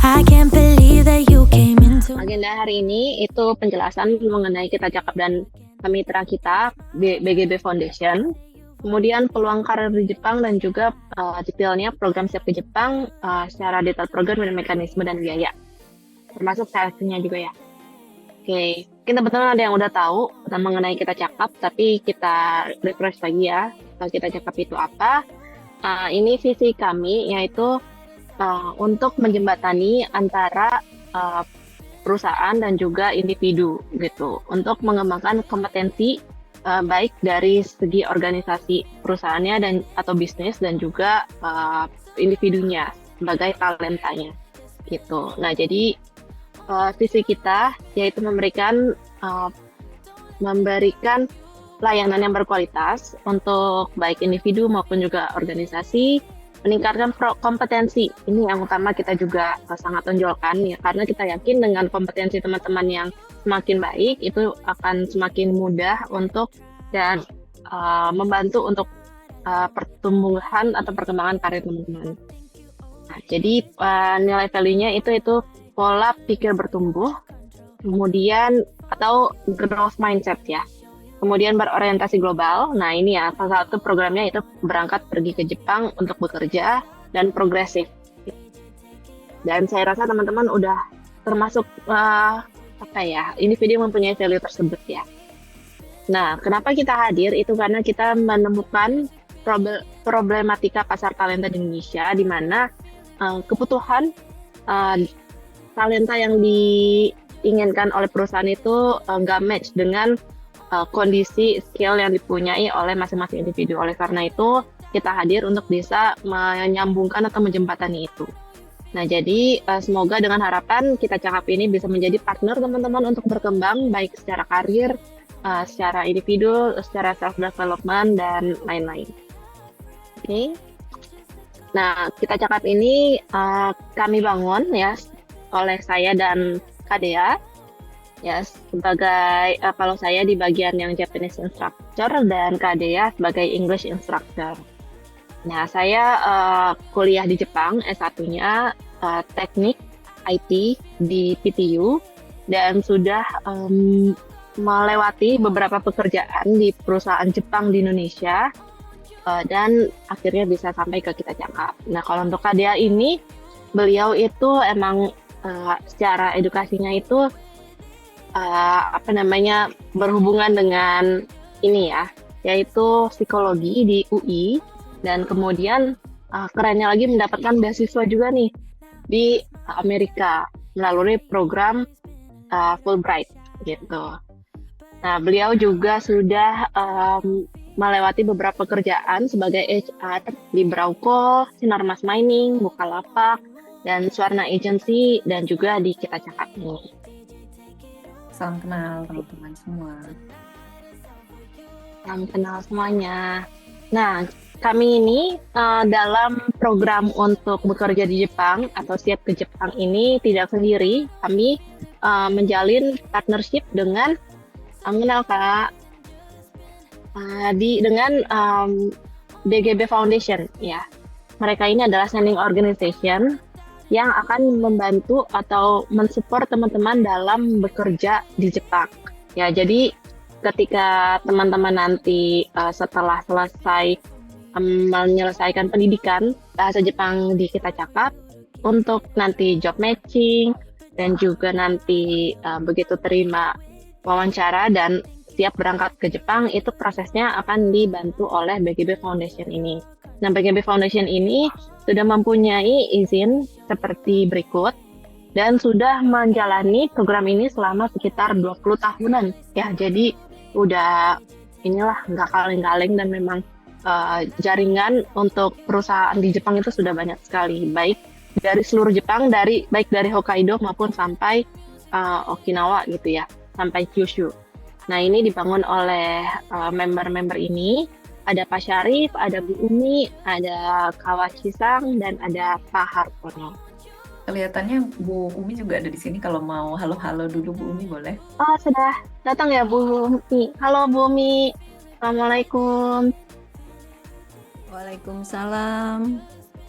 I can't believe that you came into. Agenda hari ini itu penjelasan mengenai Kita Cakap dan mitra kita BGB Foundation. Kemudian peluang karir di Jepang dan juga detailnya program siap ke Jepang secara detail program dan mekanisme dan biaya. Termasuk seleksinya juga ya. Oke, kita betul ada yang udah tahu mengenai Kita Cakap, tapi kita refresh lagi ya. Kita Cakap itu apa? Ini visi kami yaitu untuk menjembatani antara perusahaan dan juga individu gitu untuk mengembangkan kompetensi baik dari segi organisasi perusahaannya dan atau bisnis dan juga individunya sebagai talentanya gitu. Nah, jadi visi kita yaitu memberikan layanan yang berkualitas untuk baik individu maupun juga organisasi, meningkatkan kompetensi. Ini yang utama kita juga sangat tonjolkan ya, karena kita yakin dengan kompetensi teman-teman yang semakin baik itu akan semakin mudah untuk dan membantu untuk pertumbuhan atau perkembangan karir teman-teman. Nah, jadi nilai value-nya itu pola pikir bertumbuh, kemudian atau growth mindset ya. Kemudian berorientasi global. Nah, ini ya salah satu programnya itu berangkat pergi ke Jepang untuk bekerja dan progresif. Dan saya rasa teman-teman udah termasuk individu yang mempunyai value tersebut ya. Nah, kenapa kita hadir itu karena kita menemukan problematika pasar talenta di Indonesia di mana kebutuhan talenta yang diinginkan oleh perusahaan itu nggak match dengan kondisi skill yang dipunyai oleh masing-masing individu. Oleh karena itu, kita hadir untuk bisa menyambungkan atau menjembatani itu. Nah, jadi semoga dengan harapan Kita Cakap ini bisa menjadi partner teman-teman untuk berkembang, baik secara karir, secara individu, secara self-development, dan lain-lain. Oke. Nah, Kita Cakap ini kami bangun ya oleh saya dan Kadea. Ya, sebagai kalau saya di bagian yang Japanese instructor dan Kadea sebagai English instructor. Nah, saya kuliah di Jepang, S1-nya teknik IT di PTU dan sudah melewati beberapa pekerjaan di perusahaan Jepang di Indonesia dan akhirnya bisa sampai ke Kita Cakap. Nah, kalau untuk Kadea ini, beliau itu emang secara edukasinya itu berhubungan dengan ini ya, yaitu psikologi di UI dan kemudian kerennya lagi mendapatkan beasiswa juga nih di Amerika melalui program Fulbright gitu. Nah, beliau juga sudah melewati beberapa pekerjaan sebagai HR di Brauko, Sinarmas Mining, Bukalapak, dan Swarna Agency dan juga di Kita Cakap ini. Salam kenal teman-teman semua. Salam kenal semuanya. Nah, kami ini dalam program untuk bekerja di Jepang atau siap ke Jepang ini tidak sendiri. Kami menjalin partnership dengan mengenal Kak dengan BGB Foundation ya. Mereka ini adalah sending organization yang akan membantu atau mensupport teman-teman dalam bekerja di Jepang. Ya, jadi ketika teman-teman nanti setelah selesai menyelesaikan pendidikan bahasa Jepang di Kita Cakap untuk nanti job matching dan juga nanti begitu terima wawancara dan siap berangkat ke Jepang, itu prosesnya akan dibantu oleh BGB Foundation ini. Nah, BGB Foundation ini sudah mempunyai izin seperti berikut dan sudah menjalani program ini selama sekitar 20 tahunan. Ya, jadi udah inilah nggak kaleng-kaleng dan memang jaringan untuk perusahaan di Jepang itu sudah banyak sekali, baik dari seluruh Jepang, baik dari Hokkaido maupun sampai Okinawa gitu ya, sampai Kyushu. Nah, ini dibangun oleh member-member ini. Ada Pak Syarif, ada Bu Umi, ada Kawachi-san, dan ada Pak Hartono. Kelihatannya Bu Umi juga ada di sini. Kalau mau halo-halo dulu Bu Umi boleh? Oh, sudah datang ya Bu Umi. Halo Bu Umi. Assalamualaikum. Waalaikumsalam.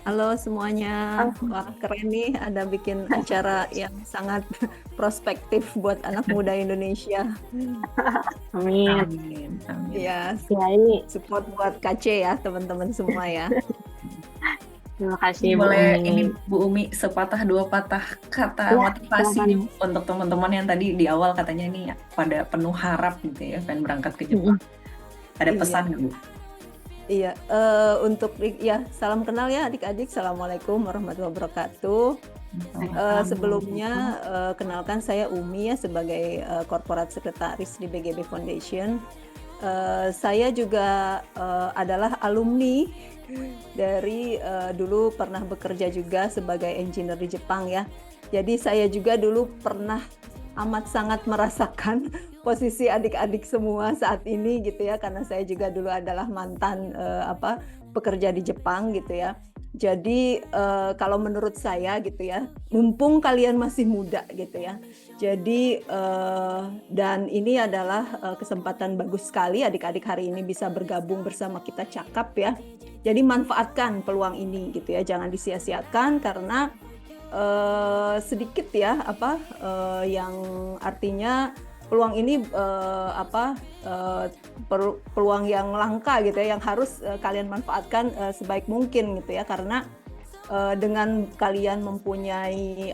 Halo semuanya. Ah, Wah, keren nih ada bikin acara yang sangat prospektif buat anak muda Indonesia. amin. Amin, amin. Ya, Ya ini support buat KC ya, teman-teman semua ya. terima kasih Bu Boleh Umi. ini Bu Umi sepatah dua patah kata Ya, motivasi silakan. nih untuk teman-teman yang tadi di awal katanya nih pada penuh harap gitu ya, pengen berangkat ke Jepang. Mm-mm. Ada pesan Iya, nggak Bu? iya. Untuk ya, salam kenal ya adik-adik. Assalamualaikum warahmatullahi wabarakatuh. Sebelumnya kenalkan saya Umi ya sebagai Corporate Sekretaris di BGB Foundation. Saya juga adalah alumni dari dulu pernah bekerja juga sebagai engineer di Jepang ya. Jadi saya juga dulu pernah amat sangat merasakan posisi adik-adik semua saat ini gitu ya, karena saya juga dulu adalah mantan pekerja di Jepang gitu ya. Jadi kalau menurut saya gitu ya, mumpung kalian masih muda gitu ya. Jadi dan ini adalah kesempatan bagus sekali adik-adik hari ini bisa bergabung bersama kita cakap ya. Jadi manfaatkan peluang ini gitu ya, jangan disia-siakan karena sedikit ya yang artinya peluang ini peluang yang langka gitu ya, yang harus kalian manfaatkan sebaik mungkin gitu ya, karena dengan kalian mempunyai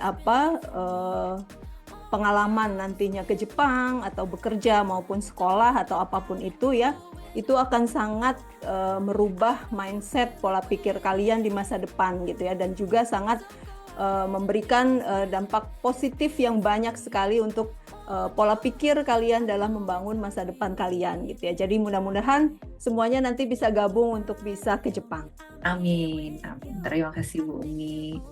pengalaman nantinya ke Jepang atau bekerja maupun sekolah atau apapun itu ya, itu akan sangat merubah mindset pola pikir kalian di masa depan gitu ya, dan juga sangat memberikan dampak positif yang banyak sekali untuk pola pikir kalian dalam membangun masa depan kalian gitu ya. Jadi mudah-mudahan semuanya nanti bisa gabung untuk bisa ke Jepang. Amin, amin. Terima kasih Bu Umi.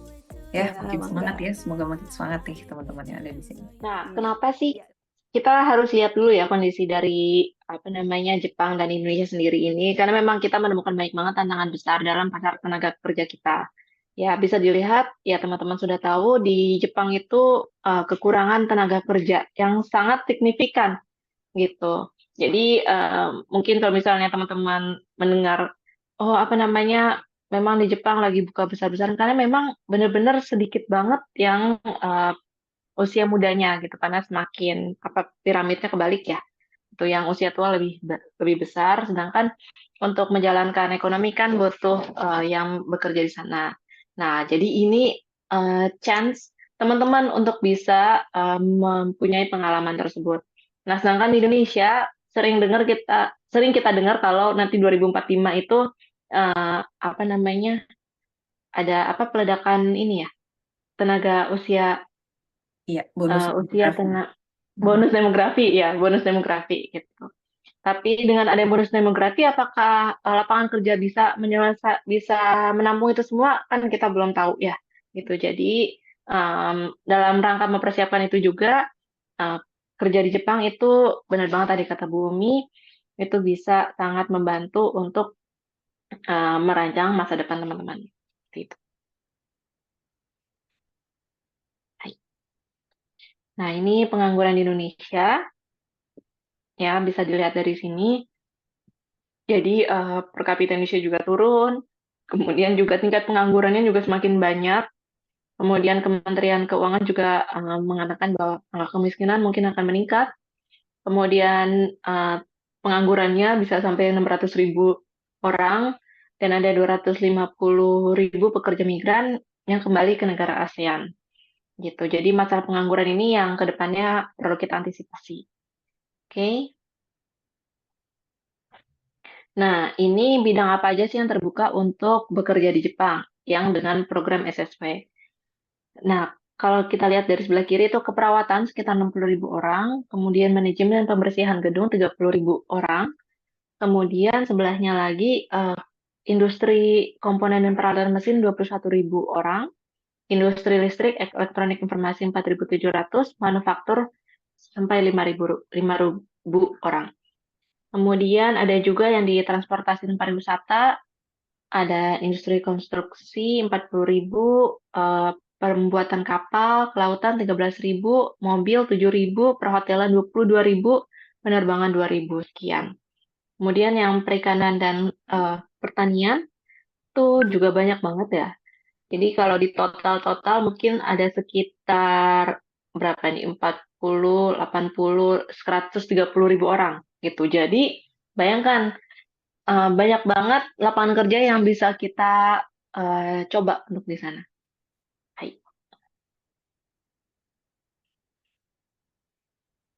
Ya, Ya, makin semangat mangga. ya. Semoga makin semangat nih teman-teman yang ada di sini. Nah, Iya. kenapa sih Ya. kita harus lihat dulu ya kondisi dari apa namanya Jepang dan Indonesia sendiri ini? Karena memang kita menemukan banyak banget tantangan besar dalam pasar tenaga kerja kita. Ya, bisa dilihat ya teman-teman sudah tahu di Jepang itu kekurangan tenaga kerja yang sangat signifikan gitu. Jadi mungkin kalau misalnya teman-teman mendengar, oh apa namanya, memang di Jepang lagi buka besar-besaran karena memang benar-benar sedikit banget yang usia mudanya gitu karena semakin apa piramidnya kebalik ya. Itu yang usia tua lebih besar, sedangkan untuk menjalankan ekonomi kan butuh yang bekerja di sana. Nah, jadi ini chance teman-teman untuk bisa mempunyai pengalaman tersebut. Nah, sedangkan di Indonesia sering kita dengar kalau nanti 2045 itu apa namanya ada apa peledakan ini ya tenaga Iya, bonus usia demografi. tengah bonus demografi ya bonus demografi gitu. Tapi dengan ada bonus demografi, apakah lapangan kerja bisa menampung itu semua? Kan kita belum tahu ya. Gitu. Jadi dalam rangka mempersiapkan itu juga eh, kerja di Jepang itu benar banget tadi kata Bu Umi itu bisa sangat membantu untuk merancang masa depan teman-teman. Gitu. Nah ini pengangguran di Indonesia ya bisa dilihat dari sini. Jadi per kapita Indonesia juga turun, kemudian juga tingkat penganggurannya juga semakin banyak. Kemudian Kementerian Keuangan juga mengatakan bahwa angka kemiskinan mungkin akan meningkat. Kemudian penganggurannya bisa sampai 600.000 orang dan ada 250.000 pekerja migran yang kembali ke negara ASEAN. Gitu. Jadi masalah pengangguran ini yang kedepannya perlu kita antisipasi. Oke. Nah, ini bidang apa aja sih yang terbuka untuk bekerja di Jepang yang dengan program SSW? Nah, kalau kita lihat dari sebelah kiri itu keperawatan sekitar 60.000 orang, kemudian manajemen dan pembersihan gedung 30.000 orang, kemudian sebelahnya lagi industri komponen dan peralatan mesin 21.000 orang, industri listrik, elektronik informasi 4.700, manufaktur sampai 5.000 orang. Kemudian ada juga yang di transportasi dan pariwisata, ada industri konstruksi 40.000, pembuatan kapal, kelautan 13.000, mobil 7.000, perhotelan 22.000, penerbangan 2.000 sekian. Kemudian yang perikanan dan pertanian itu juga banyak banget ya. Jadi kalau di total mungkin ada sekitar berapa nih? 40, 80, 130 ribu orang gitu. Jadi bayangkan banyak banget lapangan kerja yang bisa kita coba untuk di sana. Hai.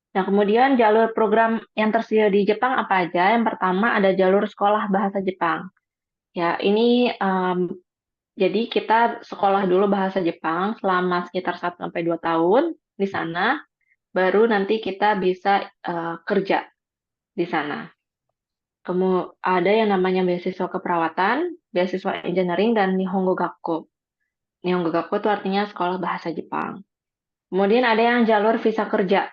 Nah, kemudian jalur program yang tersedia di Jepang apa aja? Yang pertama ada jalur sekolah bahasa Jepang. Ya, ini jadi kita sekolah dulu bahasa Jepang selama sekitar 1 sampai 2 tahun di sana, baru nanti kita bisa kerja di sana. Kemudian ada yang namanya beasiswa keperawatan, beasiswa engineering, dan Nihongo Gakko. Nihongo Gakko itu artinya sekolah bahasa Jepang. Kemudian ada yang jalur visa kerja.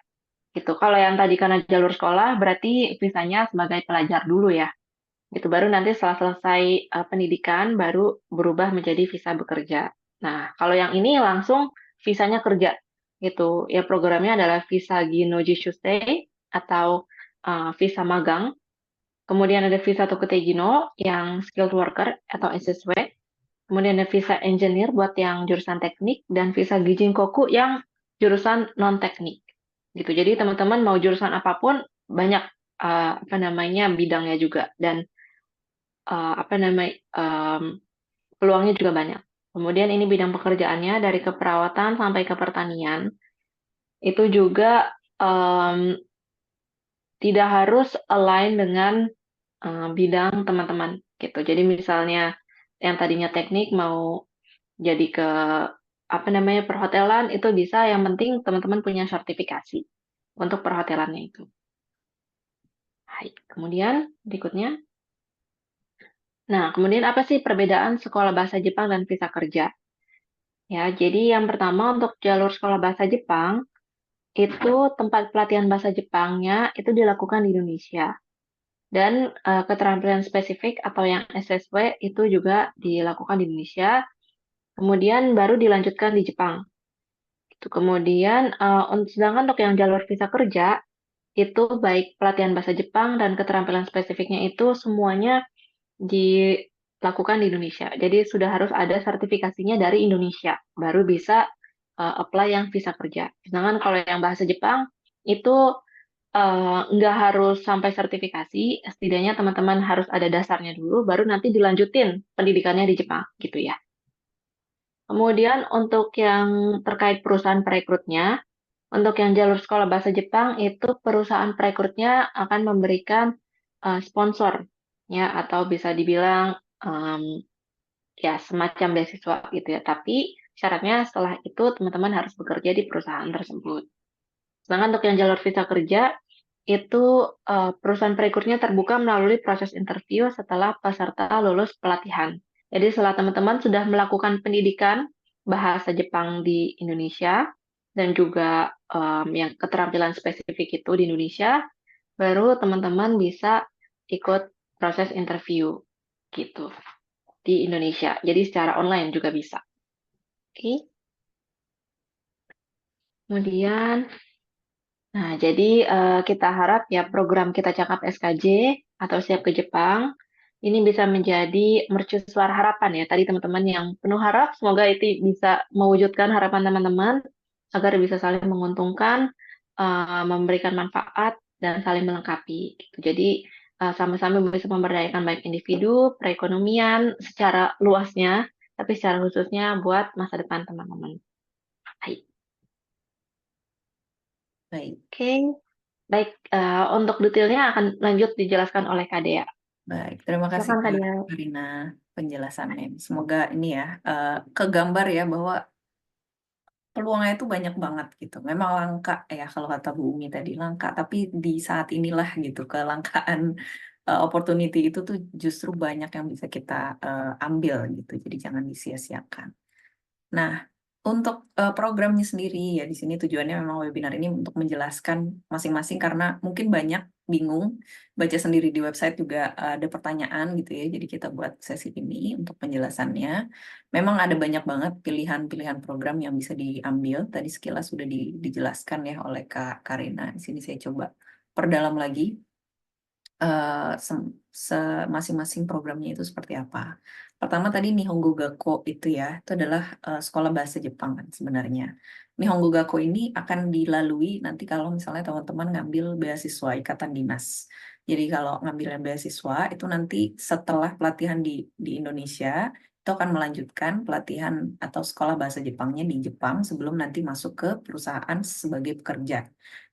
Gitu. Kalau yang tadi karena jalur sekolah, berarti visanya sebagai pelajar dulu ya. Gitu. Baru nanti setelah selesai pendidikan, baru berubah menjadi visa bekerja. Nah, kalau yang ini langsung visanya kerja. Gitu. Ya programnya adalah visa Ginoji Shusei atau visa magang. Kemudian ada visa Tokutegino yang skilled worker atau SSW. Kemudian ada visa engineer buat yang jurusan teknik dan visa Gijinkoku yang jurusan non teknik. Gitu. Jadi teman-teman mau jurusan apapun banyak apa namanya bidangnya juga dan apa namanya peluangnya juga banyak. Kemudian ini bidang pekerjaannya dari keperawatan sampai ke pertanian. Itu juga tidak harus align dengan bidang teman-teman gitu. Jadi misalnya yang tadinya teknik mau jadi ke apa namanya perhotelan itu bisa, yang penting teman-teman punya sertifikasi untuk perhotelannya itu. Hai. Kemudian berikutnya. Nah, kemudian apa sih perbedaan sekolah bahasa Jepang dan visa kerja? Ya, jadi yang pertama untuk jalur sekolah bahasa Jepang itu tempat pelatihan bahasa Jepangnya itu dilakukan di Indonesia. Dan keterampilan spesifik atau yang SSW itu juga dilakukan di Indonesia, kemudian baru dilanjutkan di Jepang. Itu kemudian, sedangkan untuk yang jalur visa kerja, itu baik pelatihan bahasa Jepang dan keterampilan spesifiknya itu semuanya dilakukan di Indonesia. Jadi sudah harus ada sertifikasinya dari Indonesia, baru bisa apply yang visa kerja. Sedangkan kalau yang bahasa Jepang, itu nggak harus sampai sertifikasi, setidaknya teman-teman harus ada dasarnya dulu, baru nanti dilanjutin pendidikannya di Jepang, gitu ya. Kemudian untuk yang terkait perusahaan perekrutnya, untuk yang jalur sekolah bahasa Jepang itu perusahaan perekrutnya akan memberikan sponsor, ya, atau bisa dibilang ya semacam beasiswa gitu ya. Tapi syaratnya setelah itu teman-teman harus bekerja di perusahaan tersebut. Sedangkan untuk yang jalur visa kerja, itu perusahaan perekrutnya terbuka melalui proses interview setelah peserta lulus pelatihan. Jadi setelah teman-teman sudah melakukan pendidikan bahasa Jepang di Indonesia dan juga yang keterampilan spesifik itu di Indonesia, baru teman-teman bisa ikut proses interview gitu di Indonesia. Jadi secara online juga bisa. Oke. Kemudian nah, jadi kita harap ya program Kita Cakap SKJ atau Siap ke Jepang ini bisa menjadi mercusuar harapan ya. Tadi teman-teman yang penuh harap, semoga itu bisa mewujudkan harapan teman-teman agar bisa saling menguntungkan, memberikan manfaat dan saling melengkapi. Gitu. Jadi sama-sama bisa memberdayakan baik individu, perekonomian secara luasnya, tapi secara khususnya buat masa depan teman-teman. Baik. Baik, Oke. Baik, untuk detailnya akan lanjut dijelaskan oleh Kak Dea. baik. Terima kasih Silakan Kak Kak Dea. Karina penjelasannya. Semoga ini ya kegambar ya bahwa peluangnya itu banyak banget gitu. Memang langka ya kalau kata Bu Umi tadi langka, tapi di saat inilah gitu kelangkaan opportunity itu tuh justru banyak yang bisa kita ambil gitu. Jadi jangan disia-siakan. Nah, untuk programnya sendiri ya di sini tujuannya memang webinar ini untuk menjelaskan masing-masing karena mungkin banyak bingung, baca sendiri di website juga ada pertanyaan gitu ya. Jadi kita buat sesi ini untuk penjelasannya. Memang ada banyak banget pilihan-pilihan program yang bisa diambil. Tadi sekilas sudah dijelaskan ya oleh Kak Karina. Di sini saya coba perdalam lagi. masing-masing programnya itu seperti apa. Pertama tadi Nihongo Gakko itu ya, itu adalah sekolah bahasa Jepang kan sebenarnya. Nihongo Gakko ini akan dilalui nanti kalau misalnya teman-teman ngambil beasiswa ikatan dinas. Jadi kalau ngambil beasiswa itu nanti setelah pelatihan di Indonesia, itu akan melanjutkan pelatihan atau sekolah bahasa Jepangnya di Jepang sebelum nanti masuk ke perusahaan sebagai pekerja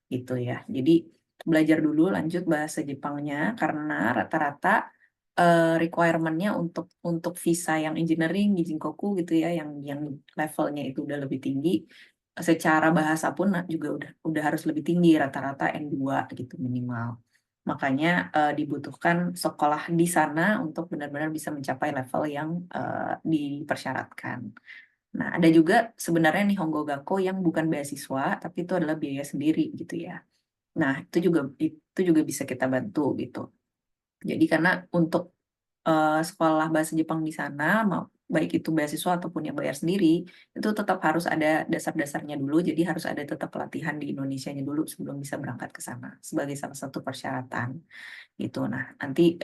gitu ya. Jadi belajar dulu lanjut bahasa Jepangnya karena rata-rata requirement-nya untuk visa yang engineering di Jinkoku gitu ya, yang levelnya itu udah lebih tinggi, secara bahasa pun juga udah harus lebih tinggi, rata-rata N2 gitu minimal. Makanya dibutuhkan sekolah di sana untuk benar-benar bisa mencapai level yang dipersyaratkan. Nah, ada juga sebenarnya Nihongo Gakko yang bukan beasiswa, tapi itu adalah biaya sendiri gitu ya. Nah, itu juga bisa kita bantu gitu. Jadi karena untuk sekolah bahasa Jepang di sana, baik itu beasiswa ataupun yang bayar sendiri, itu tetap harus ada dasar-dasarnya dulu. Jadi harus ada tetap pelatihan di Indonesianya dulu sebelum bisa berangkat ke sana sebagai salah satu persyaratan gitu. Nah, nanti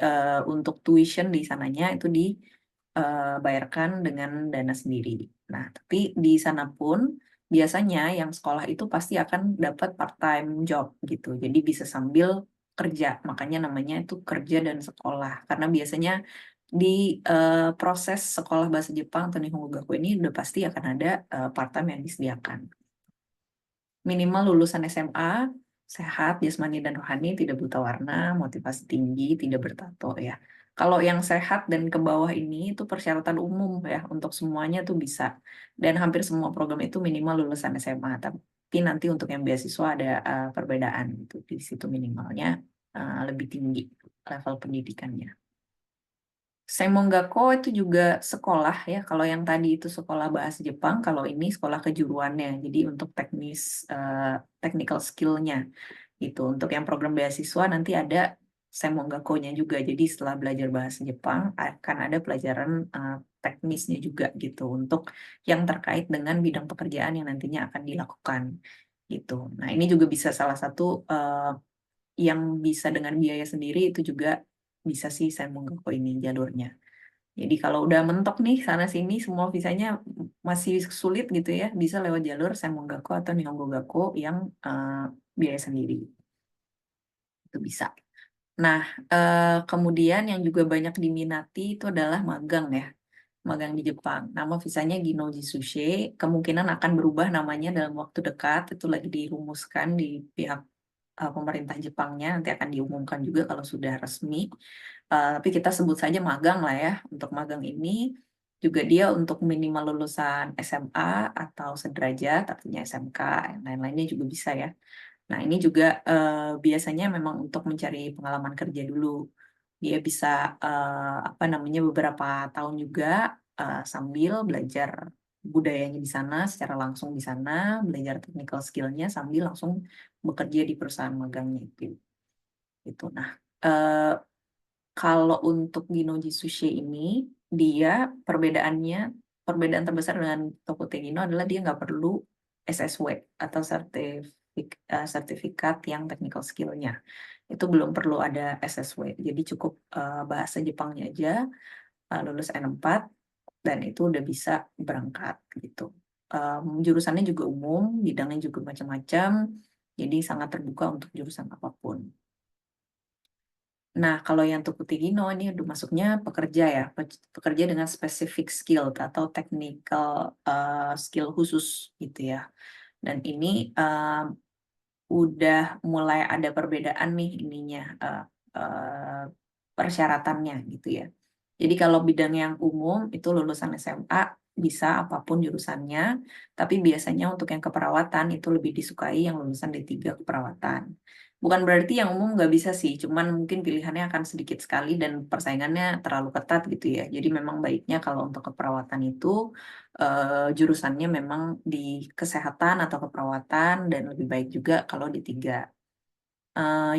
untuk tuition di sananya itu dibayarkan dengan dana sendiri. Nah, tapi di sana pun biasanya yang sekolah itu pasti akan dapat part-time job gitu. Jadi bisa sambil kerja, makanya namanya itu kerja dan sekolah. Karena biasanya di proses sekolah bahasa Jepang atau Nihongo Gakko ini udah pasti akan ada part-time yang disediakan. Minimal lulusan SMA, sehat, jasmani dan rohani, tidak buta warna, motivasi tinggi, tidak bertato ya. Kalau yang sehat dan ke bawah ini itu persyaratan umum ya, untuk semuanya tuh bisa. Dan hampir semua program itu minimal lulusan SMA. Tapi nanti untuk yang beasiswa ada perbedaan gitu. Di situ minimalnya lebih tinggi level pendidikannya. Semonggako itu juga sekolah ya. Kalau yang tadi itu sekolah bahasa Jepang, kalau ini sekolah kejuruannya. Jadi untuk technical skill-nya gitu. Untuk yang program beasiswa nanti ada Semonggako-nya juga. Jadi setelah belajar bahasa Jepang akan ada pelajaran teknisnya juga gitu untuk yang terkait dengan bidang pekerjaan yang nantinya akan dilakukan gitu. Nah, ini juga bisa salah satu yang bisa dengan biaya sendiri itu juga bisa sih Semonggako ini jalurnya. Jadi kalau udah mentok nih sana sini semua visanya masih sulit gitu ya, bisa lewat jalur Semonggako atau Nihongo Gakko yang biaya sendiri. Itu bisa. Nah, kemudian yang juga banyak diminati itu adalah magang ya. Magang di Jepang. Nama visanya Ginoji Sushi, kemungkinan akan berubah namanya dalam waktu dekat, itu lagi dirumuskan di pihak pemerintah Jepangnya, nanti akan diumumkan juga kalau sudah resmi. Tapi kita sebut saja magang lah ya. Untuk magang ini juga dia untuk minimal lulusan SMA atau sederajat, artinya SMK, yang lain-lainnya juga bisa ya. Nah, ini juga biasanya memang untuk mencari pengalaman kerja dulu. Dia bisa apa namanya beberapa tahun juga sambil belajar budayanya di sana secara langsung di sana, belajar technical skill-nya sambil langsung bekerja di perusahaan magangnya itu. Gitu. Nah, kalau untuk Ginoji Sushi ini, dia perbedaan terbesar dengan Toko Tegino adalah dia nggak perlu SSW atau sertifikat yang technical skill-nya. Itu belum perlu ada SSW. Jadi cukup bahasa Jepangnya aja, lulus N4, dan itu udah bisa berangkat gitu. Jurusannya juga umum, bidangnya juga macam-macam, jadi sangat terbuka untuk jurusan apapun. Nah, kalau yang Tukutigino ini udah masuknya pekerja ya, pekerja dengan specific skill atau technical skill khusus gitu ya. Dan ini udah mulai ada perbedaan nih ininya persyaratannya gitu ya. Jadi kalau bidang yang umum itu lulusan SMA bisa apapun jurusannya, tapi biasanya untuk yang keperawatan itu lebih disukai yang lulusan D3 keperawatan. Bukan berarti yang umum nggak bisa sih, cuman mungkin pilihannya akan sedikit sekali dan persaingannya terlalu ketat gitu ya. Jadi memang baiknya kalau untuk keperawatan itu jurusannya memang di kesehatan atau keperawatan dan lebih baik juga kalau D3.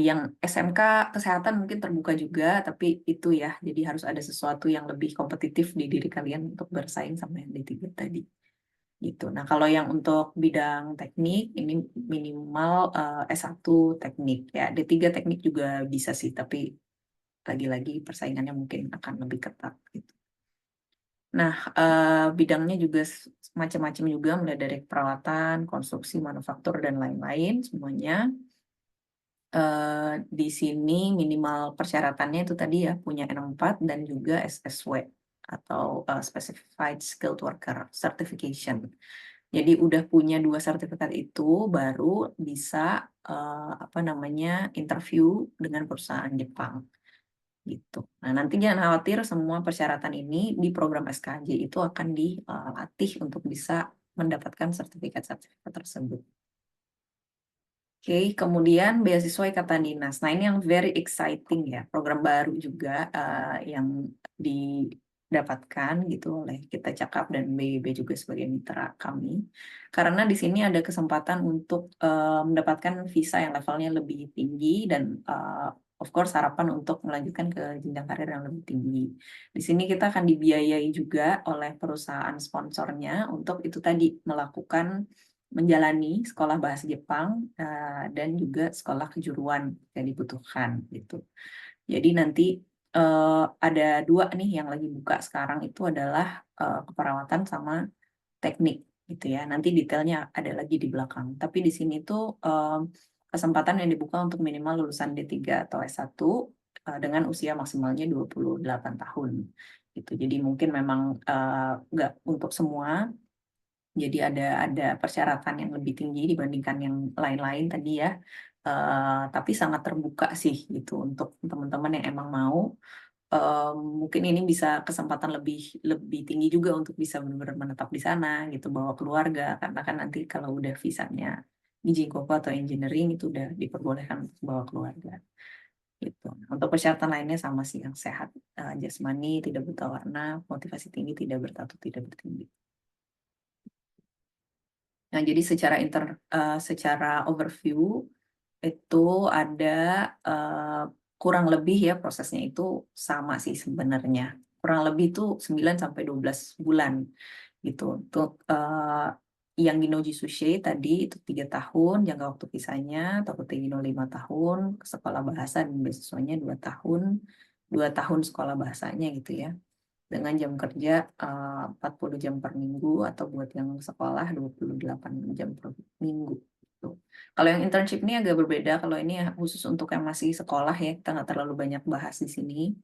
Yang SMK kesehatan mungkin terbuka juga, tapi itu ya, jadi harus ada sesuatu yang lebih kompetitif di diri kalian untuk bersaing sama yang D3 tadi. Gitu. Nah, kalau yang untuk bidang teknik, ini minimal S1 teknik. Ya, D3 teknik juga bisa sih, tapi lagi-lagi persaingannya mungkin akan lebih ketat gitu. Nah, bidangnya juga macam-macam juga, mulai dari perawatan, konstruksi, manufaktur, dan lain-lain semuanya. Di sini minimal persyaratannya itu tadi ya, punya N4 dan juga SSW atau Specified Skilled Worker Certification. Jadi udah punya 2 sertifikat itu baru bisa interview dengan perusahaan Jepang gitu. Nah, nanti jangan khawatir, semua persyaratan ini di program SKJ itu akan dilatih untuk bisa mendapatkan sertifikat-sertifikat tersebut. Oke, kemudian beasiswa ikatan dinas. Nah, ini yang very exciting ya, program baru juga yang didapatkan gitu oleh Kita Cakap dan BIB juga sebagai mitra kami. Karena di sini ada kesempatan untuk mendapatkan visa yang levelnya lebih tinggi dan of course harapan untuk melanjutkan ke jenjang karir yang lebih tinggi. Di sini kita akan dibiayai juga oleh perusahaan sponsornya untuk itu tadi melakukan menjalani sekolah bahasa Jepang dan juga sekolah kejuruan yang dibutuhkan gitu. Jadi nanti ada 2 nih yang lagi buka sekarang, itu adalah keperawatan sama teknik gitu ya. Nanti detailnya ada lagi di belakang. Tapi di sini tuh kesempatan yang dibuka untuk minimal lulusan D3 atau S1 dengan usia maksimalnya 28 tahun gitu. Jadi mungkin memang nggak untuk semua. Jadi ada persyaratan yang lebih tinggi dibandingkan yang lain-lain tadi ya. Tapi sangat terbuka sih gitu untuk teman-teman yang emang mau. Mungkin ini bisa kesempatan lebih tinggi juga untuk bisa benar-benar menetap di sana gitu, bawa keluarga, karena kan nanti kalau udah visanya di Jingkoko atau engineering itu udah diperbolehkan untuk bawa keluarga gitu. Untuk persyaratan lainnya sama sih, yang sehat jasmani, tidak buta warna, motivasi tinggi, tidak bertato, tidak bertinggi. Nah, jadi secara overview itu ada kurang lebih ya, prosesnya itu sama sih sebenarnya. Kurang lebih itu 9 sampai 12 bulan gitu. Untuk yang Gino Jisushi tadi itu 3 tahun jangka waktu visanya, Takute Gino 5 tahun, sekolah bahasa dan beasiswanya 2 tahun, 2 tahun sekolah bahasanya gitu ya. Dengan jam kerja 40 jam per minggu, atau buat yang sekolah 28 jam per minggu gitu. Kalau yang internship ini agak berbeda. Kalau ini ya khusus untuk yang masih sekolah ya, kita nggak terlalu banyak bahas di sini.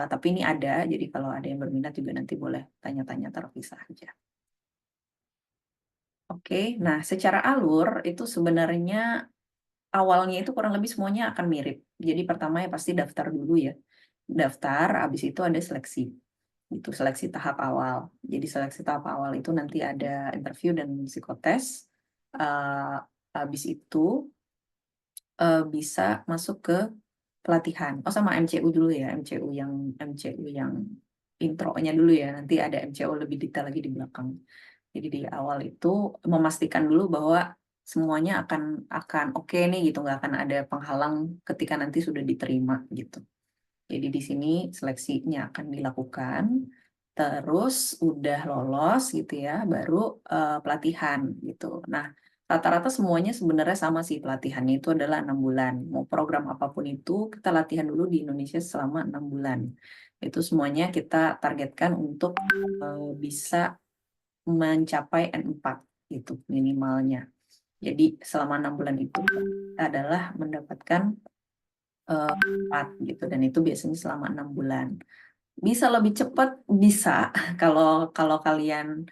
Tapi ini ada, jadi kalau ada yang berminat juga nanti boleh tanya-tanya terpisah aja. Oke, nah secara alur itu sebenarnya awalnya itu kurang lebih semuanya akan mirip. Jadi pertama ya pasti daftar dulu ya. Daftar, habis itu ada seleksi. Itu seleksi tahap awal. Jadi seleksi tahap awal itu nanti ada interview dan psikotes. Habis itu bisa masuk ke pelatihan. Oh, sama MCU dulu ya, MCU yang intronya dulu ya. Nanti ada MCU lebih detail lagi di belakang. Jadi di awal itu memastikan dulu bahwa semuanya akan oke nih gitu, nggak akan ada penghalang ketika nanti sudah diterima gitu. Jadi di sini seleksinya akan dilakukan, terus udah lolos gitu ya, baru pelatihan gitu. Nah, rata-rata semuanya sebenarnya sama sih, pelatihannya itu adalah 6 bulan. Mau program apapun itu, kita latihan dulu di Indonesia selama 6 bulan. Itu semuanya kita targetkan untuk bisa mencapai N4 itu minimalnya. Jadi selama 6 bulan itu adalah mendapatkan 4 gitu, dan itu biasanya selama 6 bulan. Bisa lebih cepat, bisa kalau kalian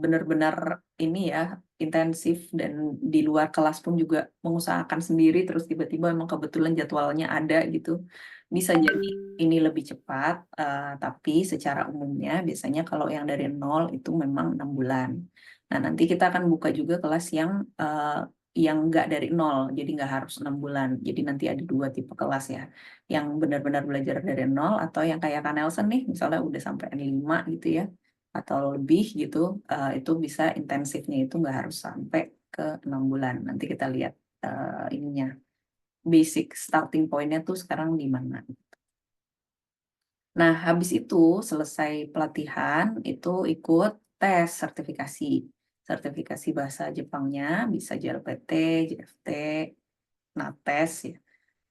benar-benar ini ya intensif dan di luar kelas pun juga mengusahakan sendiri, terus tiba-tiba emang kebetulan jadwalnya ada gitu, bisa jadi ini lebih cepat. Tapi secara umumnya biasanya kalau yang dari 0 itu memang 6 bulan. Nah, nanti kita akan buka juga kelas yang nggak dari 0, jadi nggak harus 6 bulan. Jadi nanti ada 2 tipe kelas ya, yang benar-benar belajar dari 0, atau yang kayak Kak Nelson nih, misalnya udah sampai N5 gitu ya, atau lebih gitu, itu bisa intensifnya itu nggak harus sampai ke 6 bulan. Nanti kita lihat ininya, basic starting point-nya tuh sekarang di mana. Nah, habis itu selesai pelatihan, itu ikut tes sertifikasi. Sertifikasi bahasa Jepangnya bisa JLPT, JFT, NATES ya.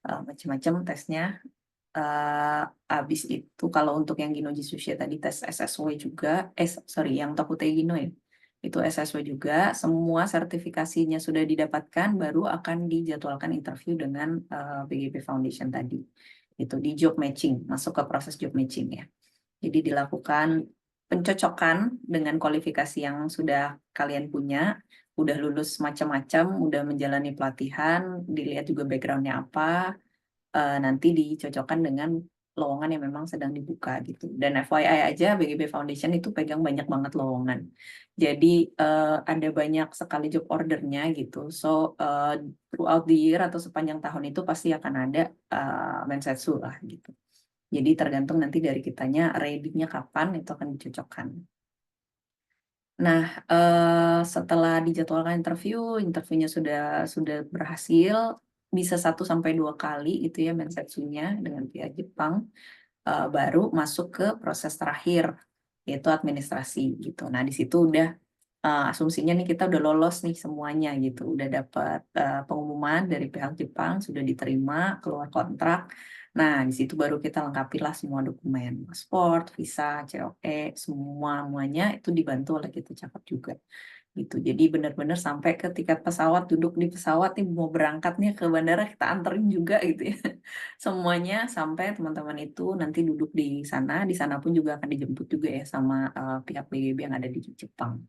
macam-macam tesnya. Habis itu kalau untuk yang Gino Jisushi tadi tes SSW juga, sorry yang Tokutei Gino ya, itu SSW juga, semua sertifikasinya sudah didapatkan, baru akan dijadwalkan interview dengan BGP Foundation tadi. Itu di job matching, masuk ke proses job matching ya. Jadi dilakukan pencocokan dengan kualifikasi yang sudah kalian punya, udah lulus macam-macam, udah menjalani pelatihan, dilihat juga backgroundnya apa, nanti dicocokkan dengan lowongan yang memang sedang dibuka gitu. Dan FYI aja, BGP Foundation itu pegang banyak banget lowongan. Jadi ada banyak sekali job ordernya gitu. So throughout the year atau sepanjang tahun itu pasti akan ada mensetsu lah gitu. Jadi tergantung nanti dari kitanya ready-nya kapan itu akan dicocokkan. Nah, setelah dijadwalkan interviewnya sudah berhasil, bisa 1-2 kali itu ya mensetsunya dengan pihak Jepang, baru masuk ke proses terakhir, yaitu administrasi gitu. Nah, di situ udah asumsinya nih kita udah lolos nih semuanya gitu, udah dapat pengumuman dari pihak Jepang, sudah diterima, keluar kontrak. Nah, di situ baru kita lengkapilah semua dokumen, paspor, visa, COE, semuanya itu dibantu oleh kita cakap juga. Gitu. Jadi benar-benar sampai ke tiket pesawat, duduk di pesawat nih mau berangkatnya ke bandara kita anterin juga gitu ya. Semuanya sampai teman-teman itu nanti duduk di sana pun juga akan dijemput juga ya sama pihak BGB yang ada di Jepang.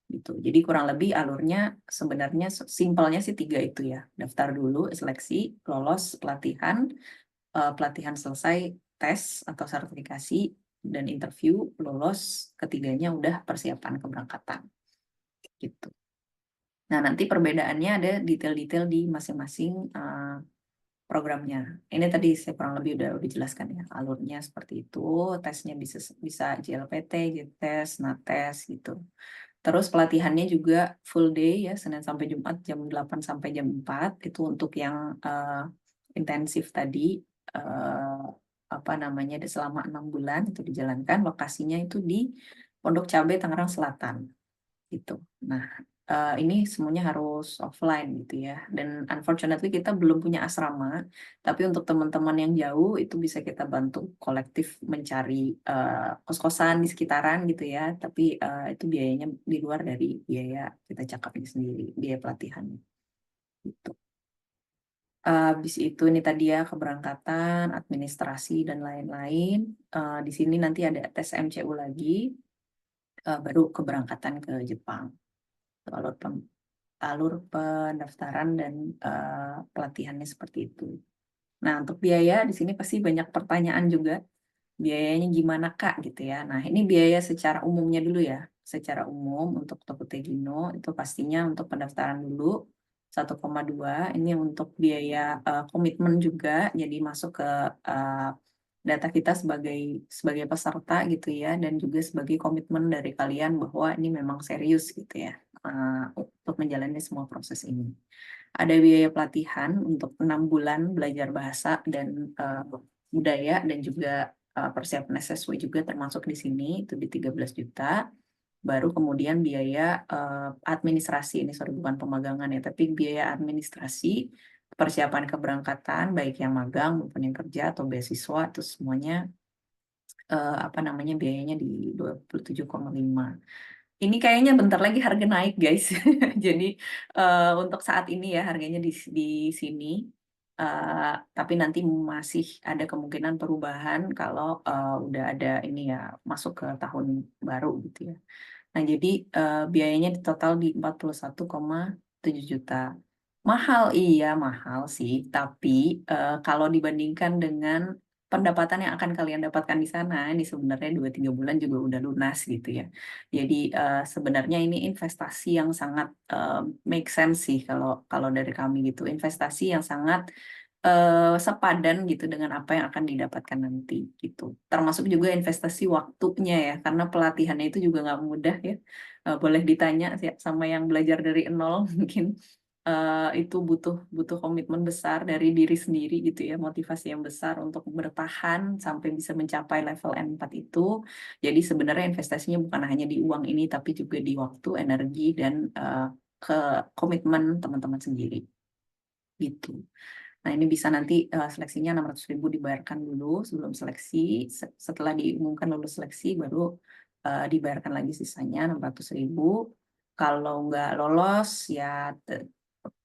Gitu. Jadi kurang lebih alurnya sebenarnya simpelnya sih 3 itu ya. Daftar dulu, seleksi, lolos pelatihan, pelatihan selesai, tes atau sertifikasi, dan interview, lolos, ketiganya udah persiapan keberangkatan. Gitu. Nah, nanti perbedaannya ada detail-detail di masing-masing programnya. Ini tadi saya kurang lebih udah jelaskan ya, alurnya seperti itu, tesnya bisa JLPT, JTES, NATES gitu. Terus pelatihannya juga full day ya, Senin sampai Jumat jam 8 sampai jam 4, itu untuk yang intensif tadi, apa namanya, selama 6 bulan itu dijalankan, lokasinya itu di Pondok Cabe, Tangerang Selatan. Gitu. Nah, ini semuanya harus offline gitu ya. Dan unfortunately kita belum punya asrama, tapi untuk teman-teman yang jauh itu bisa kita bantu kolektif mencari kos-kosan di sekitaran gitu ya. Tapi itu biayanya di luar dari biaya kita cakap ini sendiri, biaya pelatihan. Gitu. Habis itu ini tadi ya keberangkatan, administrasi dan lain-lain. Di sini nanti ada tes MCU lagi, baru keberangkatan ke Jepang. Alur pendaftaran dan pelatihannya seperti itu. Nah, untuk biaya di sini pasti banyak pertanyaan juga. Biayanya gimana Kak gitu ya. Nah, ini biaya secara umumnya dulu ya. Secara umum untuk Tokutei Gino itu pastinya untuk pendaftaran dulu 1,2. Ini untuk biaya komitmen juga, jadi masuk ke data kita sebagai peserta gitu ya, dan juga sebagai komitmen dari kalian bahwa ini memang serius gitu ya untuk menjalani semua proses ini. Ada biaya pelatihan untuk 6 bulan belajar bahasa dan budaya, dan juga persiapan SSW juga termasuk di sini, itu di 13 juta. Baru kemudian biaya administrasi, ini sorry bukan pemagangan ya, tapi biaya administrasi, persiapan keberangkatan, baik yang magang maupun yang kerja atau beasiswa, itu semuanya apa namanya biayanya di 27,5. Ini kayaknya bentar lagi harga naik guys. Jadi untuk saat ini ya harganya di sini. Tapi nanti masih ada kemungkinan perubahan kalau udah ada ini ya masuk ke tahun baru gitu ya. Nah, jadi biayanya di total di 41,7 juta. Mahal, iya mahal sih. Tapi kalau dibandingkan dengan pendapatan yang akan kalian dapatkan di sana, ini sebenarnya 2-3 bulan juga udah lunas gitu ya. Jadi sebenarnya ini investasi yang sangat make sense sih kalau dari kami gitu. Investasi yang sangat sepadan gitu dengan apa yang akan didapatkan nanti gitu. Termasuk juga investasi waktunya ya, karena pelatihannya itu juga nggak mudah ya. Boleh ditanya sama yang belajar dari nol mungkin itu butuh komitmen besar dari diri sendiri gitu ya, motivasi yang besar untuk bertahan sampai bisa mencapai level N4 itu. Jadi sebenarnya investasinya bukan hanya di uang ini, tapi juga di waktu, energi, dan ke komitmen teman-teman sendiri gitu. Nah, ini bisa nanti seleksinya 600.000 dibayarkan dulu sebelum seleksi. Setelah diumumkan lulus seleksi, baru dibayarkan lagi sisanya 600.000. Kalau nggak lolos, ya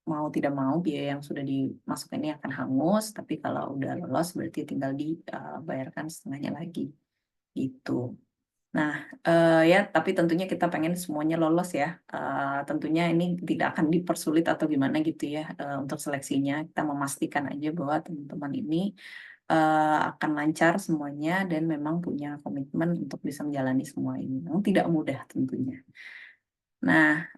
mau tidak mau biaya yang sudah dimasukkan ini akan hangus. Tapi kalau udah lolos, berarti tinggal dibayarkan setengahnya lagi. Gitu. Nah, ya, tapi tentunya kita pengen semuanya lolos ya. Tentunya ini tidak akan dipersulit atau gimana gitu ya untuk seleksinya. Kita memastikan aja bahwa teman-teman ini akan lancar semuanya dan memang punya komitmen untuk bisa menjalani semua ini. Memang tidak mudah tentunya. Nah,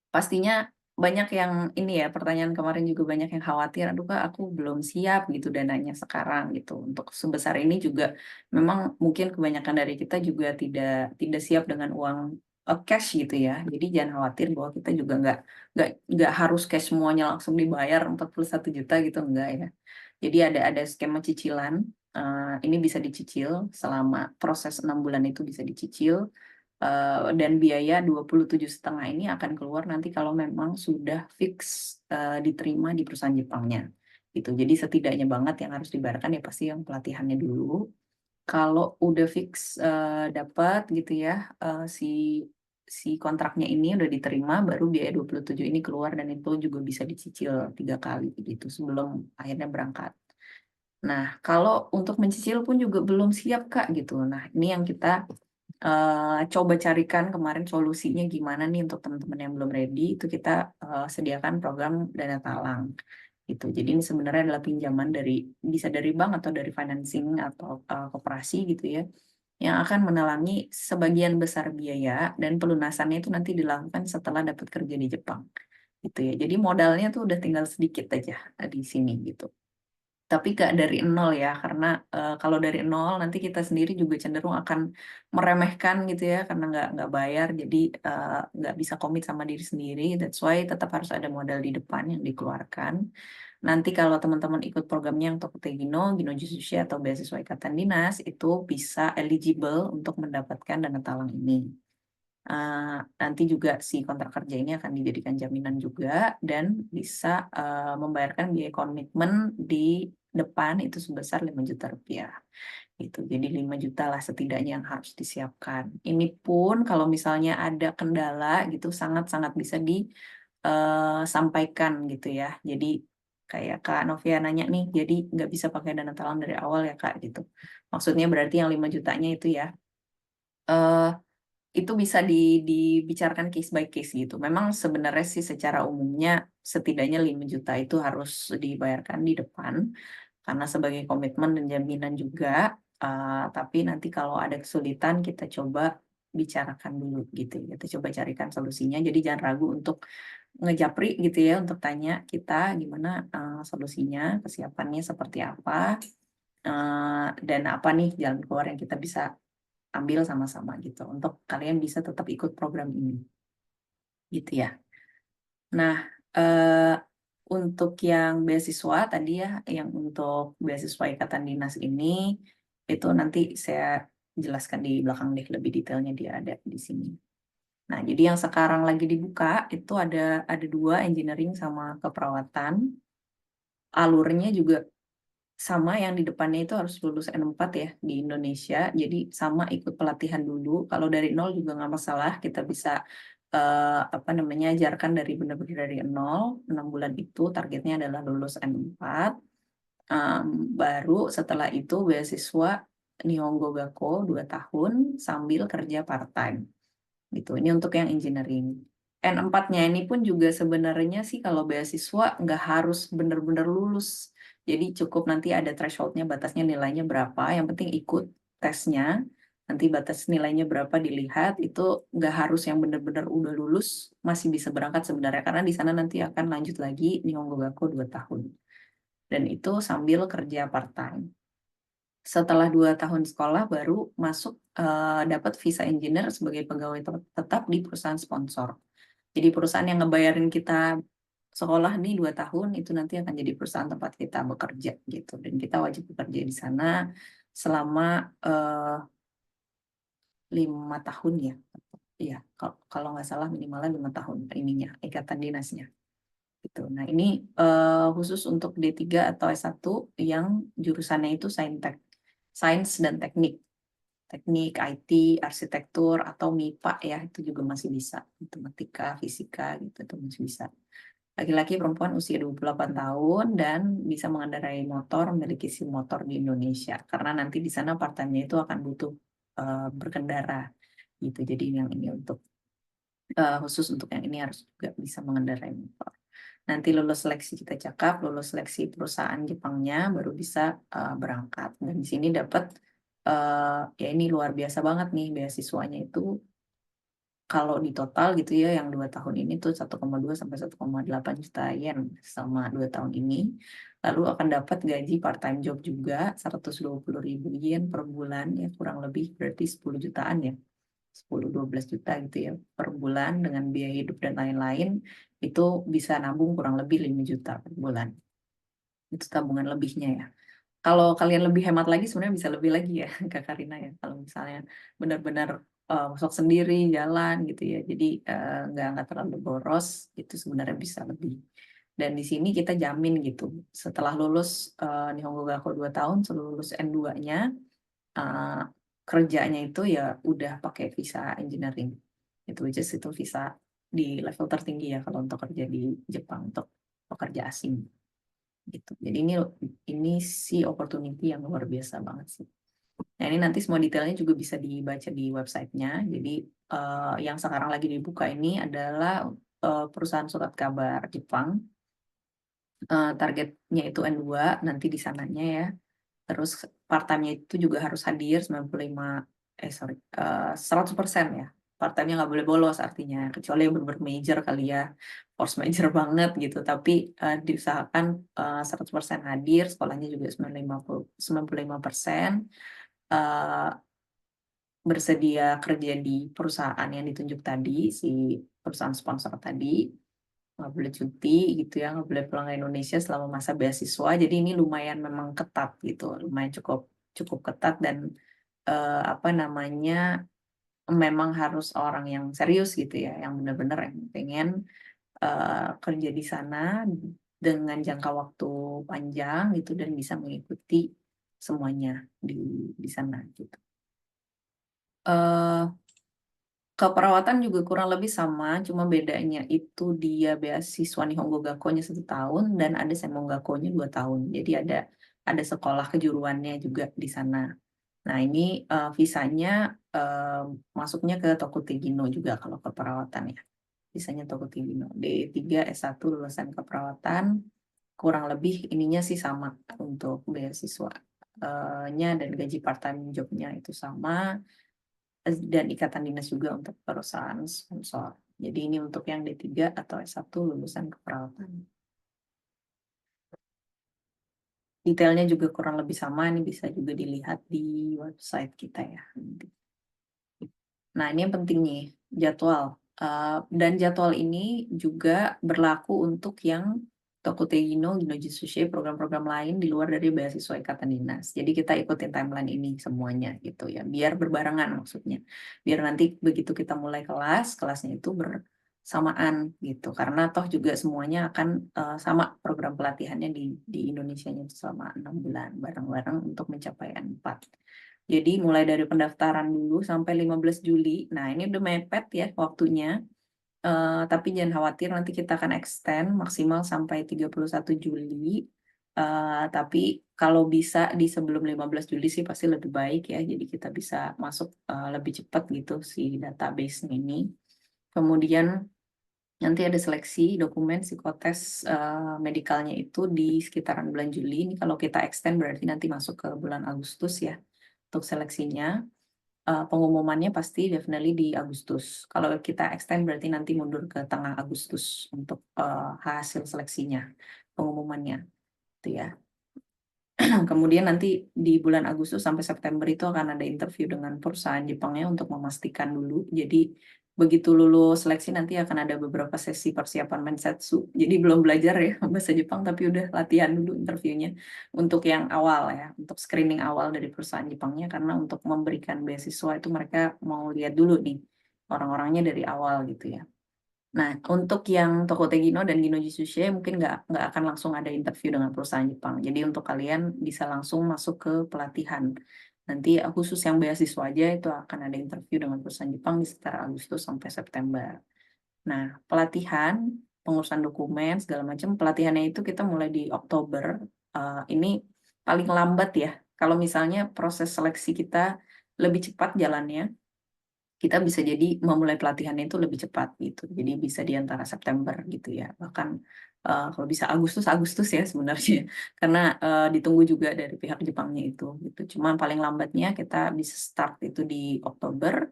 pastinya banyak yang ini ya, pertanyaan kemarin juga banyak yang khawatir, aduh Kak, aku belum siap gitu dananya sekarang gitu. Untuk sebesar ini juga memang mungkin kebanyakan dari kita juga tidak siap dengan uang cash gitu ya. Jadi jangan khawatir bahwa kita juga nggak harus cash semuanya langsung dibayar 41 juta gitu, enggak ya. Jadi ada skema cicilan, ini bisa dicicil selama proses 6 bulan itu bisa dicicil. Dan biaya 27,5 ini akan keluar nanti kalau memang sudah fix diterima di perusahaan Jepangnya gitu. Jadi setidaknya banget yang harus dibayarkan ya pasti yang pelatihannya dulu. Kalau udah fix dapat gitu ya si kontraknya ini udah diterima, baru biaya 27 ini keluar dan itu juga bisa dicicil 3 kali gitu sebelum akhirnya berangkat. Nah, kalau untuk mencicil pun juga belum siap Kak gitu. Nah, ini yang kita coba carikan kemarin solusinya gimana nih untuk teman-teman yang belum ready, itu kita sediakan program dana talang gitu. Jadi ini sebenarnya adalah pinjaman bisa dari bank atau dari financing atau koperasi gitu ya, yang akan menalangi sebagian besar biaya dan pelunasannya itu nanti dilakukan setelah dapat kerja di Jepang gitu ya. Jadi modalnya tuh udah tinggal sedikit aja di sini gitu. Tapi nggak dari nol ya, karena kalau dari nol nanti kita sendiri juga cenderung akan meremehkan gitu ya, karena nggak bayar, jadi nggak bisa komit sama diri sendiri. That's why tetap harus ada modal di depan yang dikeluarkan. Nanti kalau teman-teman ikut programnya untuk Tegino, Gino Jusushi atau beasiswa ikatan dinas, itu bisa eligible untuk mendapatkan dana talang ini. Nanti juga si kontrak kerja ini akan dijadikan jaminan juga dan bisa membayarkan biaya komitmen di depan itu sebesar 5 juta rupiah gitu. Jadi 5 juta lah setidaknya yang harus disiapkan. Ini pun kalau misalnya ada kendala gitu sangat-sangat bisa disampaikan gitu ya. Jadi kayak Kak Novia nanya nih, jadi nggak bisa pakai dana talang dari awal ya Kak gitu. Maksudnya berarti yang 5 jutanya itu ya. Itu bisa dibicarakan case by case gitu. Memang sebenarnya sih secara umumnya setidaknya 5 juta itu harus dibayarkan di depan karena sebagai komitmen dan jaminan juga. Tapi nanti kalau ada kesulitan kita coba bicarakan dulu gitu. Kita coba carikan solusinya. Jadi jangan ragu untuk ngejapri gitu ya untuk tanya kita gimana solusinya, kesiapannya seperti apa, dan apa nih jalan keluar yang kita bisa ambil sama-sama gitu untuk kalian bisa tetap ikut program ini gitu ya. Nah, untuk yang beasiswa tadi ya, yang untuk beasiswa ikatan dinas ini itu nanti saya jelaskan di belakang deh lebih detailnya, dia ada di sini. Nah, jadi yang sekarang lagi dibuka itu ada 2, engineering sama keperawatan. Alurnya juga sama, yang di depannya itu harus lulus N4 ya di Indonesia. Jadi sama ikut pelatihan dulu. Kalau dari nol juga nggak masalah. Kita bisa ajarkan dari benar-benar dari nol. 6 bulan itu targetnya adalah lulus N4. Baru setelah itu beasiswa Nihongo Gakko 2 tahun sambil kerja part-time. Gitu. Ini untuk yang engineering. N4-nya ini pun juga sebenarnya sih kalau beasiswa nggak harus benar-benar lulus. Jadi cukup nanti ada threshold-nya, batasnya nilainya berapa, yang penting ikut tesnya. Nanti batas nilainya berapa dilihat, itu nggak harus yang benar-benar udah lulus, masih bisa berangkat sebenarnya. Karena di sana nanti akan lanjut lagi Nihongo Gakko 2 tahun. Dan itu sambil kerja part-time. Setelah 2 tahun sekolah baru masuk dapat visa engineer sebagai pegawai tetap di perusahaan sponsor. Jadi perusahaan yang ngebayarin kita sekolah nih 2 tahun itu nanti akan jadi perusahaan tempat kita bekerja gitu. Dan kita wajib bekerja di sana selama 5 tahun ya. Iya, kalau nggak salah minimalnya 5 tahun ininya ikatan dinasnya. gitu. Nah, ini khusus untuk D3 atau S1 yang jurusannya itu sains dan teknik. Teknik, IT, arsitektur, atau MIPA ya, itu juga masih bisa. Matematika, fisika, gitu, itu masih bisa. Laki-laki perempuan usia 28 tahun dan bisa mengendarai motor, memiliki SIM motor di Indonesia. Karena nanti di sana part-time-nya itu akan butuh berkendara. Gitu. Jadi yang ini untuk khusus untuk yang ini harus juga bisa mengendarai motor. Nanti lulus seleksi kita cakap, lulus seleksi perusahaan Jepangnya baru bisa berangkat. Dan di sini dapat ya ini luar biasa banget nih beasiswanya itu kalau di total gitu ya yang 2 tahun ini tuh 1,2 sampai 1,8 juta yen selama 2 tahun ini. Lalu akan dapat gaji part-time job juga 120.000 yen per bulan ya kurang lebih berarti 10 jutaan ya. 10-12 juta gitu ya per bulan dengan biaya hidup dan lain-lain itu bisa nabung kurang lebih 5 juta per bulan. Itu tabungan lebihnya ya. Kalau kalian lebih hemat lagi sebenarnya bisa lebih lagi ya Kak Karina ya. Kalau misalnya benar-benar masuk sendiri jalan gitu ya. Jadi nggak terlalu boros itu sebenarnya bisa lebih. Dan di sini kita jamin gitu. Setelah lulus Nihongo Gakko 2 tahun, setelah lulus N2-nya kerjanya itu ya udah pakai visa engineering. Itu which is itu visa di level tertinggi ya kalau untuk kerja di Jepang untuk pekerja asing gitu. Jadi ini sih opportunity yang luar biasa banget sih. Nah ini nanti semua detailnya juga bisa dibaca di websitenya. Jadi yang sekarang lagi dibuka ini adalah perusahaan surat kabar Jepang. Targetnya itu N2 nanti di sananya ya. Terus part-time-nya itu juga harus hadir 100% ya. Part-time-nya nggak boleh bolos artinya, kecuali yang benar-benar major kali ya, force major banget gitu. Tapi diusahakan 100% hadir, sekolahnya juga 95%, bersedia kerja di perusahaan yang ditunjuk tadi, si perusahaan sponsor tadi, nggak boleh cuti gitu ya, nggak boleh pulang ke Indonesia selama masa beasiswa. Jadi ini lumayan memang ketat gitu, lumayan cukup ketat dan apa namanya memang harus orang yang serius gitu ya, yang benar-benar yang pengen kerja di sana dengan jangka waktu panjang gitu dan bisa mengikuti semuanya di sana gitu. Keperawatan juga kurang lebih sama, cuma bedanya itu dia beasiswa Nihongo Gakko-nya 1 tahun dan ada Senmon Gakko-nya 2 tahun. Jadi ada sekolah kejuruannya juga di sana. Nah ini visanya masuknya ke Tokutegino juga kalau keperawatan ya. Visanya Tokutegino. D3 S1 lulusan keperawatan kurang lebih ininya sih sama untuk beasiswa-nya dan gaji part-time job-nya itu sama dan ikatan dinas juga untuk perusahaan sponsor. Jadi ini untuk yang D3 atau S1 lulusan keperawatan. Detailnya juga kurang lebih sama, ini bisa juga dilihat di website kita ya. Nah ini yang penting nih, jadwal. Dan jadwal ini juga berlaku untuk yang Tokutegino, Ginojitsusei, program-program lain di luar dari beasiswa ikatan dinas. Jadi kita ikutin timeline ini semuanya gitu ya, biar berbarengan maksudnya. Biar nanti begitu kita mulai kelasnya itu bersamaan gitu. Karena toh juga semuanya akan sama program pelatihannya di Indonesianya selama 6 bulan bareng-bareng untuk mencapai N4. Jadi mulai dari pendaftaran dulu sampai 15 Juli. Nah ini udah mepet ya waktunya. Tapi jangan khawatir nanti kita akan extend maksimal sampai 31 Juli. Tapi kalau bisa di sebelum 15 Juli sih pasti lebih baik ya. Jadi kita bisa masuk lebih cepat gitu si database ini. Kemudian nanti ada seleksi dokumen psikotes medikalnya itu di sekitaran bulan Juli. Ini kalau kita extend berarti nanti masuk ke bulan Agustus ya untuk seleksinya. Pengumumannya pasti definitely di Agustus. Kalau kita extend berarti nanti mundur ke tengah Agustus untuk hasil seleksinya, pengumumannya, itu ya. Kemudian nanti di bulan Agustus sampai September itu akan ada interview dengan perusahaan Jepangnya untuk memastikan dulu. Jadi begitu lulus seleksi nanti akan ada beberapa sesi persiapan mensetsu. Jadi belum belajar ya bahasa Jepang tapi udah latihan dulu interviewnya untuk yang awal ya, untuk screening awal dari perusahaan Jepangnya karena untuk memberikan beasiswa itu mereka mau lihat dulu nih orang-orangnya dari awal gitu ya. Nah, untuk yang Tokute Gino dan Gino Jisushi mungkin nggak akan langsung ada interview dengan perusahaan Jepang. Jadi untuk kalian bisa langsung masuk ke pelatihan. Nanti khusus yang beasiswa aja itu akan ada interview dengan perusahaan Jepang di sekitar Agustus sampai September. Nah, pelatihan, pengurusan dokumen, segala macam, pelatihannya itu kita mulai di Oktober. Ini paling lambat ya. Kalau misalnya proses seleksi kita lebih cepat jalannya, kita bisa jadi memulai pelatihannya itu lebih cepat gitu. Jadi bisa di antara September gitu ya. Bahkan kalau bisa Agustus ya sebenarnya. Karena ditunggu juga dari pihak Jepangnya itu gitu. Cuma paling lambatnya kita bisa start itu di Oktober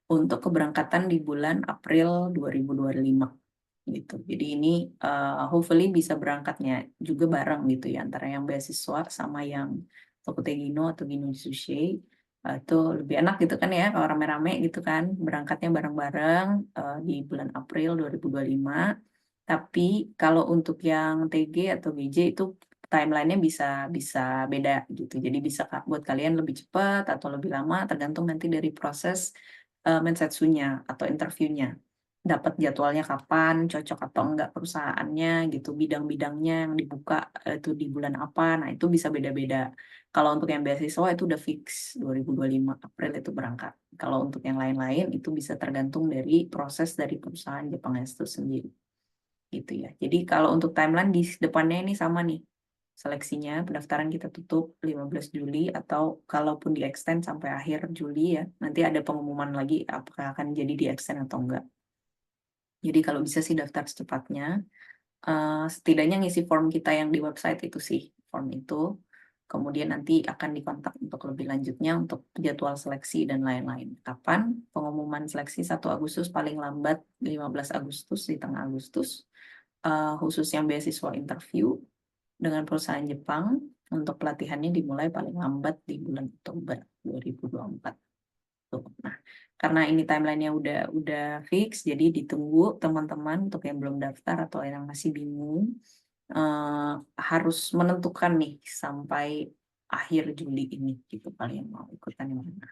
untuk keberangkatan di bulan April 2025 gitu. Jadi ini hopefully bisa berangkatnya juga bareng gitu ya antara yang beasiswa sama yang Tokute Gino atau Gino Sushi. Itu lebih enak gitu kan ya kalau rame-rame gitu kan berangkatnya bareng-bareng di bulan April 2025. Tapi kalau untuk yang TG atau GJ itu timelinenya bisa bisa beda gitu. Jadi bisa buat kalian lebih cepat atau lebih lama tergantung nanti dari proses mensetsunya atau interviewnya. Dapat jadwalnya kapan, cocok atau enggak perusahaannya gitu, bidang-bidangnya yang dibuka itu di bulan apa. Nah, itu bisa beda-beda. Kalau untuk yang beasiswa itu udah fix 2025 April itu berangkat. Kalau untuk yang lain-lain itu bisa tergantung dari proses dari perusahaan Jepang itu sendiri. Gitu ya. Jadi kalau untuk timeline di depannya ini sama nih. Seleksinya, pendaftaran kita tutup 15 Juli atau kalaupun di extend sampai akhir Juli ya. Nanti ada pengumuman lagi apakah akan jadi di extend atau enggak. Jadi kalau bisa sih daftar secepatnya. Setidaknya ngisi form kita yang di website itu sih, form itu. Kemudian nanti akan dikontak untuk lebih lanjutnya untuk jadwal seleksi dan lain-lain. Kapan pengumuman seleksi 1 Agustus paling lambat 15 Agustus di tengah Agustus. Khusus yang beasiswa interview dengan perusahaan Jepang untuk pelatihannya dimulai paling lambat di bulan Oktober 2024. Nah, karena ini timelinenya udah fix, jadi ditunggu teman-teman untuk yang belum daftar atau yang masih bingung harus menentukan nih sampai akhir Juli ini gitu kalian mau ikutan yang mana.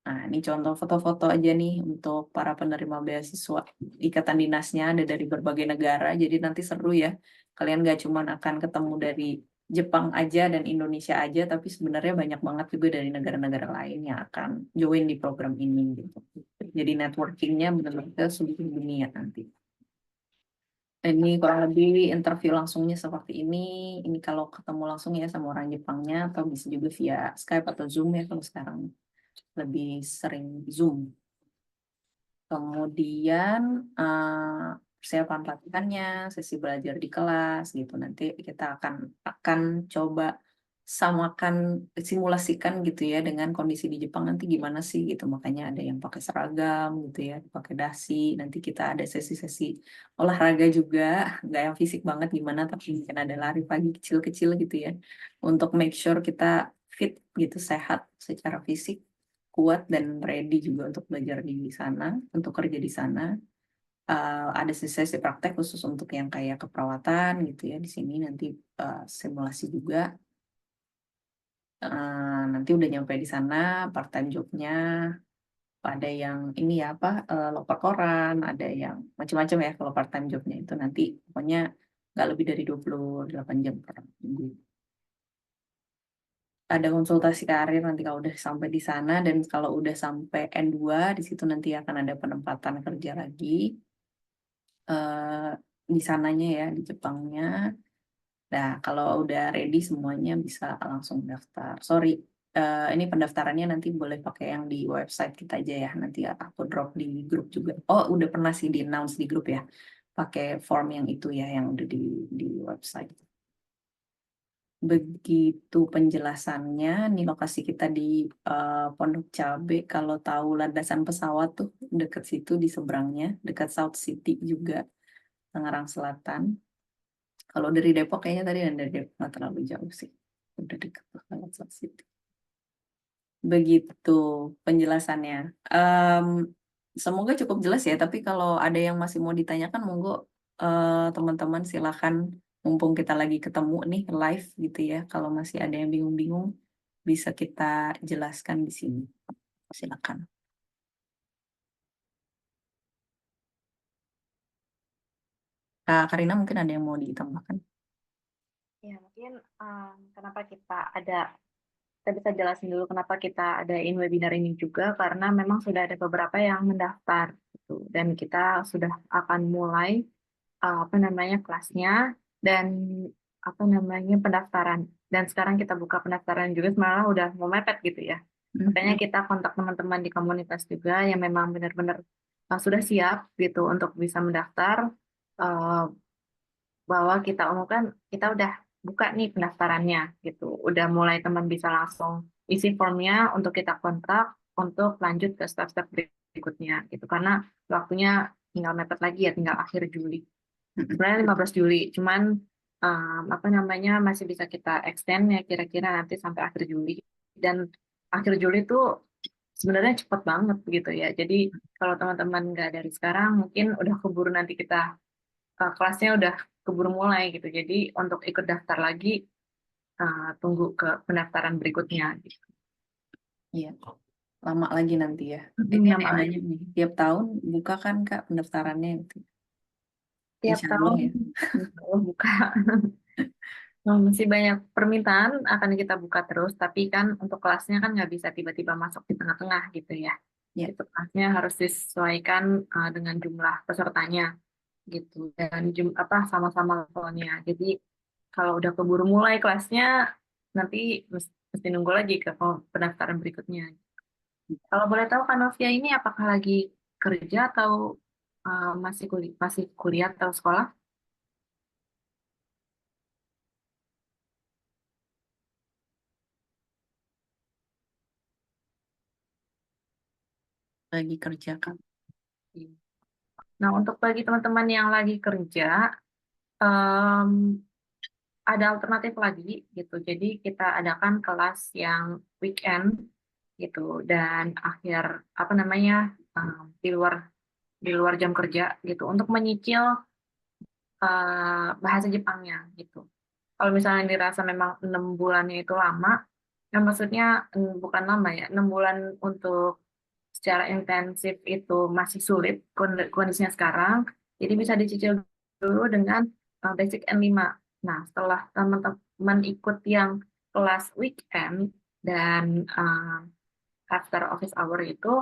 Nah, ini contoh foto-foto aja nih untuk para penerima beasiswa. Ikatan dinasnya ada dari berbagai negara, jadi nanti seru ya. Kalian gak cuma akan ketemu dari Jepang aja dan Indonesia aja, tapi sebenarnya banyak banget juga dari negara-negara lain yang akan join di program ini gitu. Jadi networkingnya benar-benar ke seluruh dunia nanti. Ini kurang lebih interview langsungnya seperti ini. Ini kalau ketemu langsung ya sama orang Jepangnya, atau bisa juga via Skype atau Zoom ya kalau sekarang lebih sering Zoom. Kemudian persiapan pelatihannya, sesi belajar di kelas gitu. Nanti kita akan coba samakan, simulasikan gitu ya dengan kondisi di Jepang nanti gimana sih gitu. Makanya ada yang pakai seragam gitu ya, pakai dasi. Nanti kita ada sesi-sesi olahraga juga, nggak yang fisik banget gimana, tapi mungkin ada lari pagi kecil-kecil gitu ya. Untuk make sure kita fit gitu, sehat secara fisik, kuat dan ready juga untuk belajar di sana, untuk kerja di sana. Ada sesi praktek khusus untuk yang kayak keperawatan gitu ya. Di sini nanti simulasi juga. Nanti udah nyampe di sana, part time jobnya ada yang ini ya apa loper koran, ada yang macam-macam ya kalau part time jobnya itu nanti pokoknya nggak lebih dari 28 jam per minggu. Ada konsultasi karir nanti kalau udah sampai di sana, dan kalau udah sampai N2 di situ nanti akan ada penempatan kerja lagi di sananya ya, di Jepangnya. Nah, kalau udah ready semuanya bisa langsung daftar. Sorry, ini pendaftarannya nanti boleh pakai yang di website kita aja ya. Nanti aku drop di grup juga. Oh, udah pernah sih di announce di grup ya. Pakai form yang itu ya, yang udah di website. Begitu penjelasannya. Ini lokasi kita di Pondok Cabe. Kalau tahu landasan pesawat tuh deket situ di seberangnya, dekat South City juga, Tangerang Selatan. Kalau dari Depok kayaknya tadi, dan dari Depok nggak terlalu jauh sih. Udah dekat banget South City. Begitu penjelasannya. Semoga cukup jelas ya, tapi kalau ada yang masih mau ditanyakan, monggo teman-teman silakan, mumpung kita lagi ketemu nih live gitu ya. Kalau masih ada yang bingung-bingung, bisa kita jelaskan di sini. Silakan. Kak Karina mungkin ada yang mau ditambahkan? Ya, mungkin kenapa kita bisa jelasin dulu kenapa kita adain webinar ini juga, karena memang sudah ada beberapa yang mendaftar gitu. Dan kita sudah akan mulai apa namanya kelasnya dan apa namanya pendaftaran. Dan sekarang kita buka pendaftaran juga, malah udah mau mepet gitu ya. Makanya kita kontak teman-teman di komunitas juga yang memang benar-benar sudah siap gitu untuk bisa mendaftar. eh, bahwa kita umumkan kita udah buka nih pendaftarannya gitu. Udah mulai teman bisa langsung isi formnya untuk kita kontak untuk lanjut ke step-step berikutnya gitu. Karena waktunya tinggal mepet lagi ya, tinggal akhir Juli. Sebenarnya 15 Juli, cuman apa namanya masih bisa kita extend ya kira-kira nanti sampai akhir Juli. Dan akhir Juli tuh sebenarnya cepet banget gitu ya. Jadi kalau teman-teman nggak dari sekarang, mungkin udah keburu nanti kita kelasnya udah keburu mulai gitu. Jadi untuk ikut daftar lagi, tunggu ke pendaftaran berikutnya gitu. Iya, lama lagi nanti ya. Ini ada Lama yang lagi. nanya nih, tiap tahun buka kan Kak pendaftarannya itu? Tiap Insya Allah tahun ya. insya Allah buka. Masih banyak permintaan akan kita buka terus, tapi kan untuk kelasnya kan nggak bisa tiba-tiba masuk di tengah-tengah gitu ya. Ya. Itu kelasnya harus disesuaikan dengan jumlah pesertanya gitu dan apa sama-sama levelnya. Jadi kalau udah keburu mulai kelasnya nanti mesti nunggu lagi ke pendaftaran berikutnya. Kalau boleh tahu Kak Novia ini apakah lagi kerja atau masih kuliah atau sekolah? Lagi kerja Kak. Nah, untuk bagi teman-teman yang lagi kerja, em, ada alternatif lagi gitu. Jadi kita adakan kelas yang weekend gitu dan akhir apa namanya di luar jam kerja gitu untuk menyicil bahasa Jepangnya gitu. Kalau misalnya dirasa memang 6 bulannya itu lama, ya maksudnya bukan lama ya, 6 bulan untuk secara intensif itu masih sulit kondisinya sekarang, jadi bisa dicicil dulu dengan basic N5. Nah, setelah teman-teman ikut yang kelas weekend dan after office hour itu,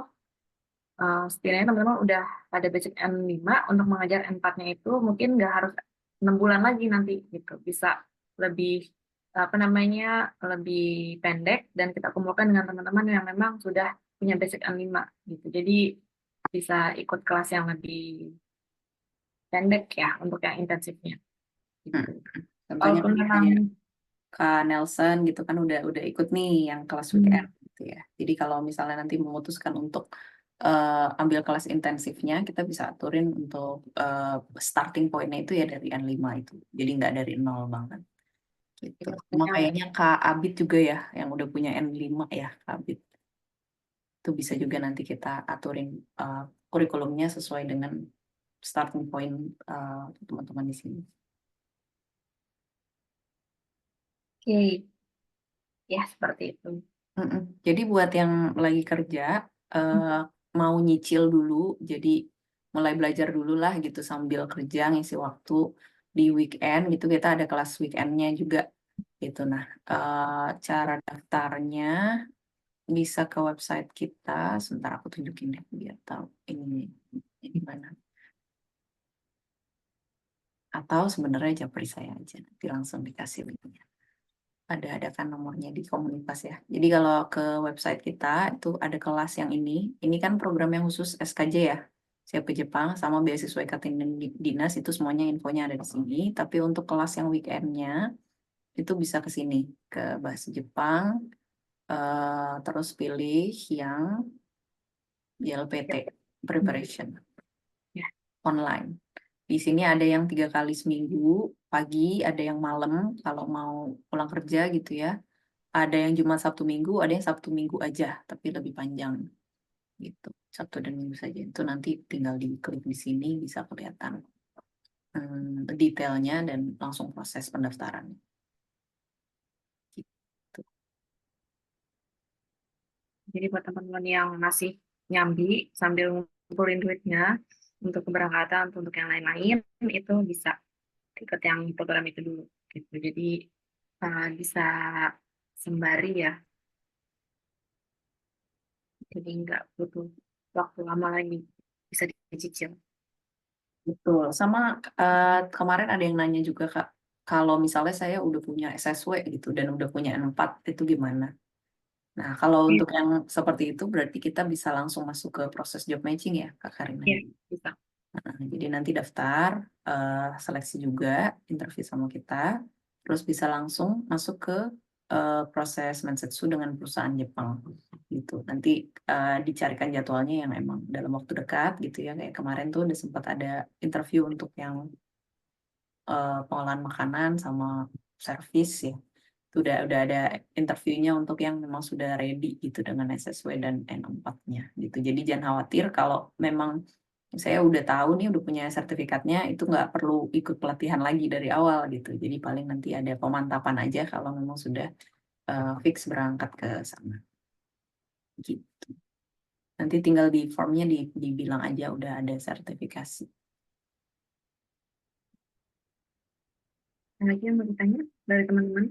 setidaknya teman-teman udah ada basic N5 untuk mengajar N4-nya itu mungkin nggak harus 6 bulan lagi nanti gitu. Bisa lebih apa namanya lebih pendek dan kita kumpulkan dengan teman-teman yang memang sudah punya basic N5 gitu. Jadi bisa ikut kelas yang lebih pendek ya untuk yang intensifnya gitu. Contohnya Walaupun memang kayak Kak Nelson gitu kan udah ikut nih yang kelas weekend gitu ya. Jadi kalau misalnya nanti memutuskan untuk ambil kelas intensifnya, kita bisa aturin untuk starting point-nya itu ya dari N5 itu. Jadi nggak dari nol banget. Gitu. Cuma kayaknya Kak Abid juga ya yang udah punya N5 ya, Kak Abid. Itu bisa juga nanti kita aturin kurikulumnya sesuai dengan starting point teman-teman di sini. oke, ya seperti itu. Jadi buat yang lagi kerja, mau nyicil dulu, jadi mulai belajar dulu lah gitu sambil kerja ngisi waktu di weekend gitu, kita ada kelas weekendnya juga gitu. Nah, cara daftarnya bisa ke website kita, sebentar aku tunjukin deh biar tahu ini di mana. Atau sebenarnya japri saya aja, nanti langsung dikasih linknya. Ada kan nomornya di komunitas ya. Jadi kalau ke website kita itu ada kelas yang ini. Ini kan program yang khusus SKJ ya. Siap ke Jepang sama beasiswa ikatan dinas itu semuanya infonya ada di sini. Tapi untuk kelas yang weekendnya itu bisa ke sini ke bahasa Jepang. Terus pilih yang JLPT preparation Ya. online. Di sini ada yang 3 kali seminggu pagi, ada yang malam kalau mau pulang kerja gitu ya. Ada yang cuma Sabtu Minggu, ada yang Sabtu Minggu aja, tapi lebih panjang gitu. Sabtu dan Minggu saja. Itu nanti tinggal diklik di sini bisa kelihatan detailnya dan langsung proses pendaftaran. Gitu. Jadi buat teman-teman yang masih nyambi sambil ngumpulin duitnya, untuk keberangkatan atau untuk yang lain-lain itu bisa ikut yang program itu dulu gitu. Jadi bisa sembari ya, jadi nggak butuh waktu lama lagi, bisa dicicil. Betul. Sama kemarin ada yang nanya juga Kak, kalau misalnya saya udah punya SSW gitu dan udah punya N4 itu gimana? Nah, kalau Iya, untuk yang seperti itu berarti kita bisa langsung masuk ke proses job matching ya Kak Karina? iya, bisa. Jadi nanti daftar, seleksi juga, interview sama kita, terus bisa langsung masuk ke proses Mensetsu dengan perusahaan Jepang gitu. Nanti dicarikan jadwalnya yang emang dalam waktu dekat gitu ya. Kayak kemarin tuh udah sempat ada interview untuk yang pengolahan makanan sama servis ya. Itu udah ada interviewnya untuk yang memang sudah ready gitu dengan SSW dan N4-nya gitu. Jadi jangan khawatir kalau memang saya udah tahu nih, udah punya sertifikatnya, itu nggak perlu ikut pelatihan lagi dari awal gitu. Jadi paling nanti ada pemantapan aja kalau memang sudah fix berangkat ke sana. Gitu. Nanti tinggal di formnya dibilang aja udah ada sertifikasi. Ada lagi yang mau ditanya dari teman-teman?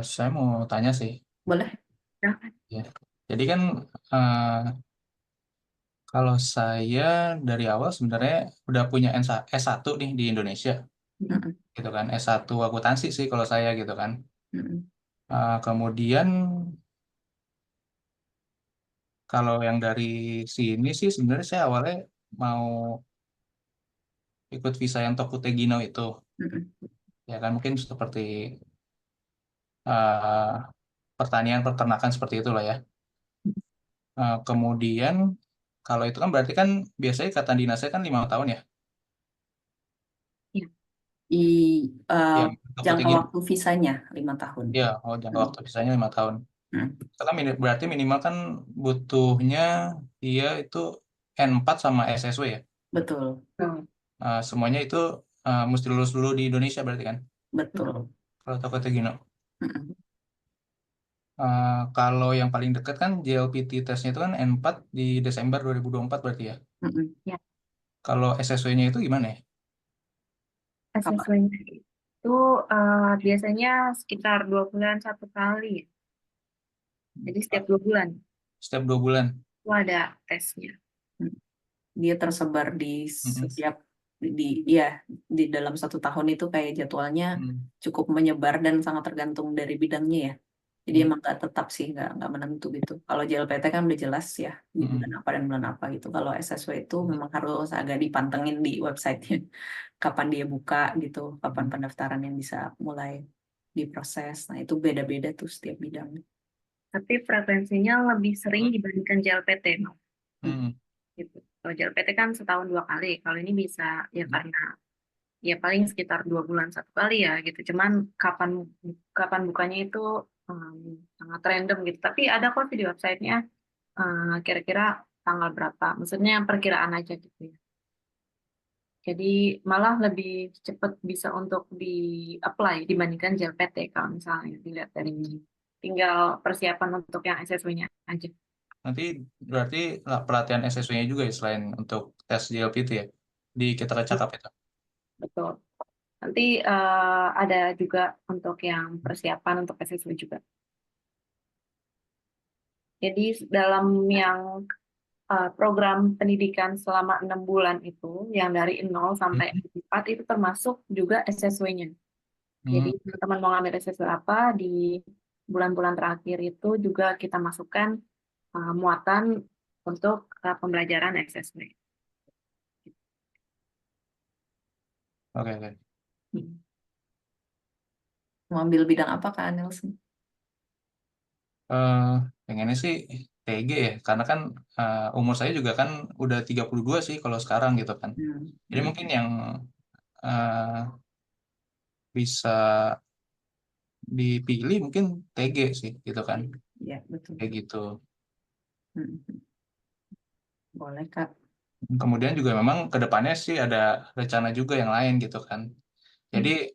Saya mau tanya sih. Boleh? Silahkan. Ya. Jadi kan kalau saya dari awal sebenarnya udah punya S1 nih di Indonesia, Mm-mm. gitu kan. S1 akuntansi sih kalau saya gitu kan. Mm-mm. Kemudian kalau yang dari sini sih sebenarnya saya awalnya mau ikut visa yang Tokutegino itu, Mm-mm. ya kan mungkin seperti eh, pertanian peternakan seperti itulah ya. Kemudian kalau itu kan berarti kan biasanya kata dinasnya kan 5 tahun ya, Iya. Di yang jangka Tokutegino. waktu visanya 5 tahun. Ya, jangka waktu visanya 5 tahun. Mm. Itu kan berarti minimal kan butuhnya dia itu N4 sama SSW ya. Betul, Semuanya itu mesti lulus dulu di Indonesia berarti kan. betul. Kalau Tokutegino. Mm-mm. Kalau yang paling dekat kan JLPT tesnya itu kan N4 di Desember 2024 berarti ya. Mm-mm. Ya, Kalau SSW-nya itu gimana ya? Apa? SSW-nya itu biasanya sekitar 2 bulan satu kali ya. Jadi setiap 2 bulan Setiap 2 bulan. itu ada tesnya. Dia tersebar di Mm-mm. setiap di dalam 1 tahun itu kayak jadwalnya Mm. cukup menyebar dan sangat tergantung dari bidangnya ya. Jadi Mm. emang nggak tetap sih, nggak menentu gitu. Kalau JLPT kan udah jelas ya di bulan Mm-mm. apa dan bulan apa gitu. Kalau SSW itu memang harus agak dipantengin di websitenya kapan dia buka gitu, kapan pendaftaran yang bisa mulai diproses. Nah itu beda-beda tuh setiap bidang. Tapi frekuensinya lebih sering dibandingkan JLPT, Mas. Mm. Gitu. Kalau JLPT kan setahun 2 kali. Kalau ini bisa ya karena ya paling sekitar 2 bulan satu kali ya gitu. Cuman kapan kapan bukanya itu sangat random gitu. Tapi ada kok sih di websitenya kira-kira tanggal berapa. Maksudnya perkiraan aja gitu ya. Jadi malah lebih cepat bisa untuk di-apply dibandingkan JLPT kalau misalnya dilihat dari ini. Tinggal persiapan untuk yang SSW-nya aja. Nanti berarti pelatihan SSW-nya juga ya selain untuk tes JLPT ya di kita cakap itu. Betul. Nanti ada juga untuk yang persiapan untuk SSW juga. Jadi dalam yang program pendidikan selama 6 bulan itu, yang dari 0 sampai 4 itu termasuk juga SSW-nya. Jadi teman-teman mau ngambil SSW apa di bulan-bulan terakhir itu juga kita masukkan muatan untuk pembelajaran SSW. Oke, oke. Mau ambil bidang apa Kak Nelson? Pengennya sih TG ya, karena kan umur saya juga kan udah 32 sih kalau sekarang gitu kan. Jadi mungkin yang bisa dipilih mungkin TG sih gitu kan. Ya, betul. Kayak gitu. Boleh Kak. Kemudian juga memang ke depannya sih ada rencana juga yang lain gitu kan. Jadi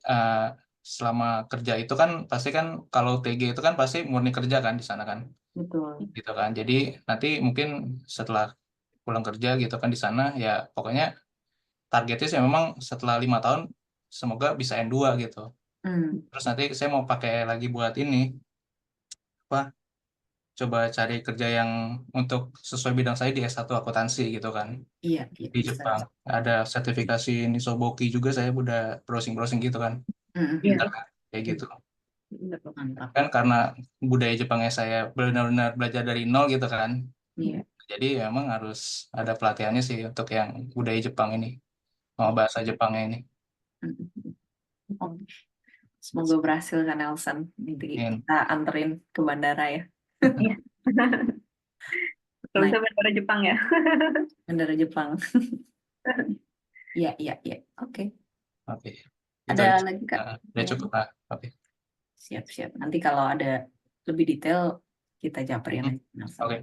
selama kerja itu kan pasti kan kalau TG itu kan pasti murni kerja kan di sana kan, Betul. gitu kan. Jadi nanti mungkin setelah pulang kerja gitu kan di sana ya pokoknya targetnya sih memang setelah 5 tahun semoga bisa N2 gitu. Terus nanti saya mau pakai lagi buat ini apa? Coba cari kerja yang untuk sesuai bidang saya di S1 akuntansi gitu kan Iya, di bisa. Jepang. Ada sertifikasi Nisoboki juga saya udah browsing-browsing gitu kan. Iya. Bentar, kayak gitu. Betul. Mantap. Kan karena budaya Jepangnya saya benar-benar belajar dari nol gitu kan. Iya. Jadi emang harus ada pelatihannya sih untuk yang budaya Jepang ini, sama bahasa Jepangnya ini. Oke. Semoga berhasil kan Nelson. Nanti Amin. kita anterin ke bandara ya. Iya. Kalau Naik bisa bandara Jepang ya. bandara Jepang. Iya, iya, iya. Oke. Oke. Itu Ada aja. lagi Kak? Udah cukup lah. Oke. Siap-siap. Nanti kalau ada lebih detail kita jabarin aja. Nelson. Oke.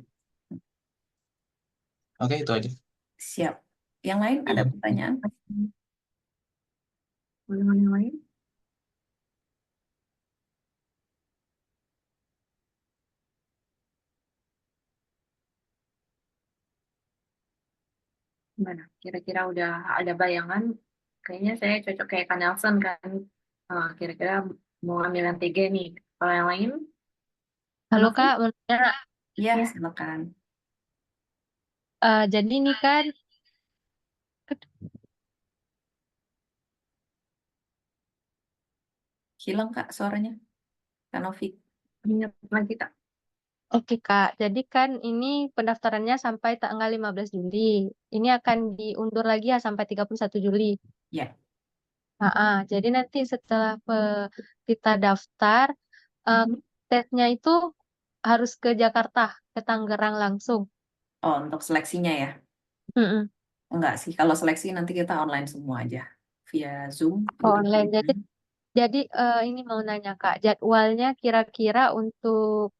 Oke, itu aja. Siap. Yang lain ada pertanyaan? Boleh yang lain? Gimana? Kira-kira udah ada bayangan? Kayaknya saya cocok kayak Kak Nelson kan. Kira-kira mau ambil yang 3 nih. Kalau yang lain? Halo Novi? Kak, mau nanya, Iya, Iya. silakan. jadi ini kan Hilang Kak suaranya. Kak Novi. Ingat lagi Kak. oke Kak, jadi kan ini pendaftarannya sampai tanggal 15 Juli. Ini akan diundur lagi ya sampai 31 Juli. Ya. Jadi nanti setelah kita daftar, Mhm. tesnya itu harus ke Jakarta, ke Tangerang langsung. Oh, untuk seleksinya ya? Mm-mm. Enggak sih. Kalau seleksi nanti kita online semua aja. Via Zoom. Online. Jadi ini mau nanya Kak, jadwalnya kira-kira untuk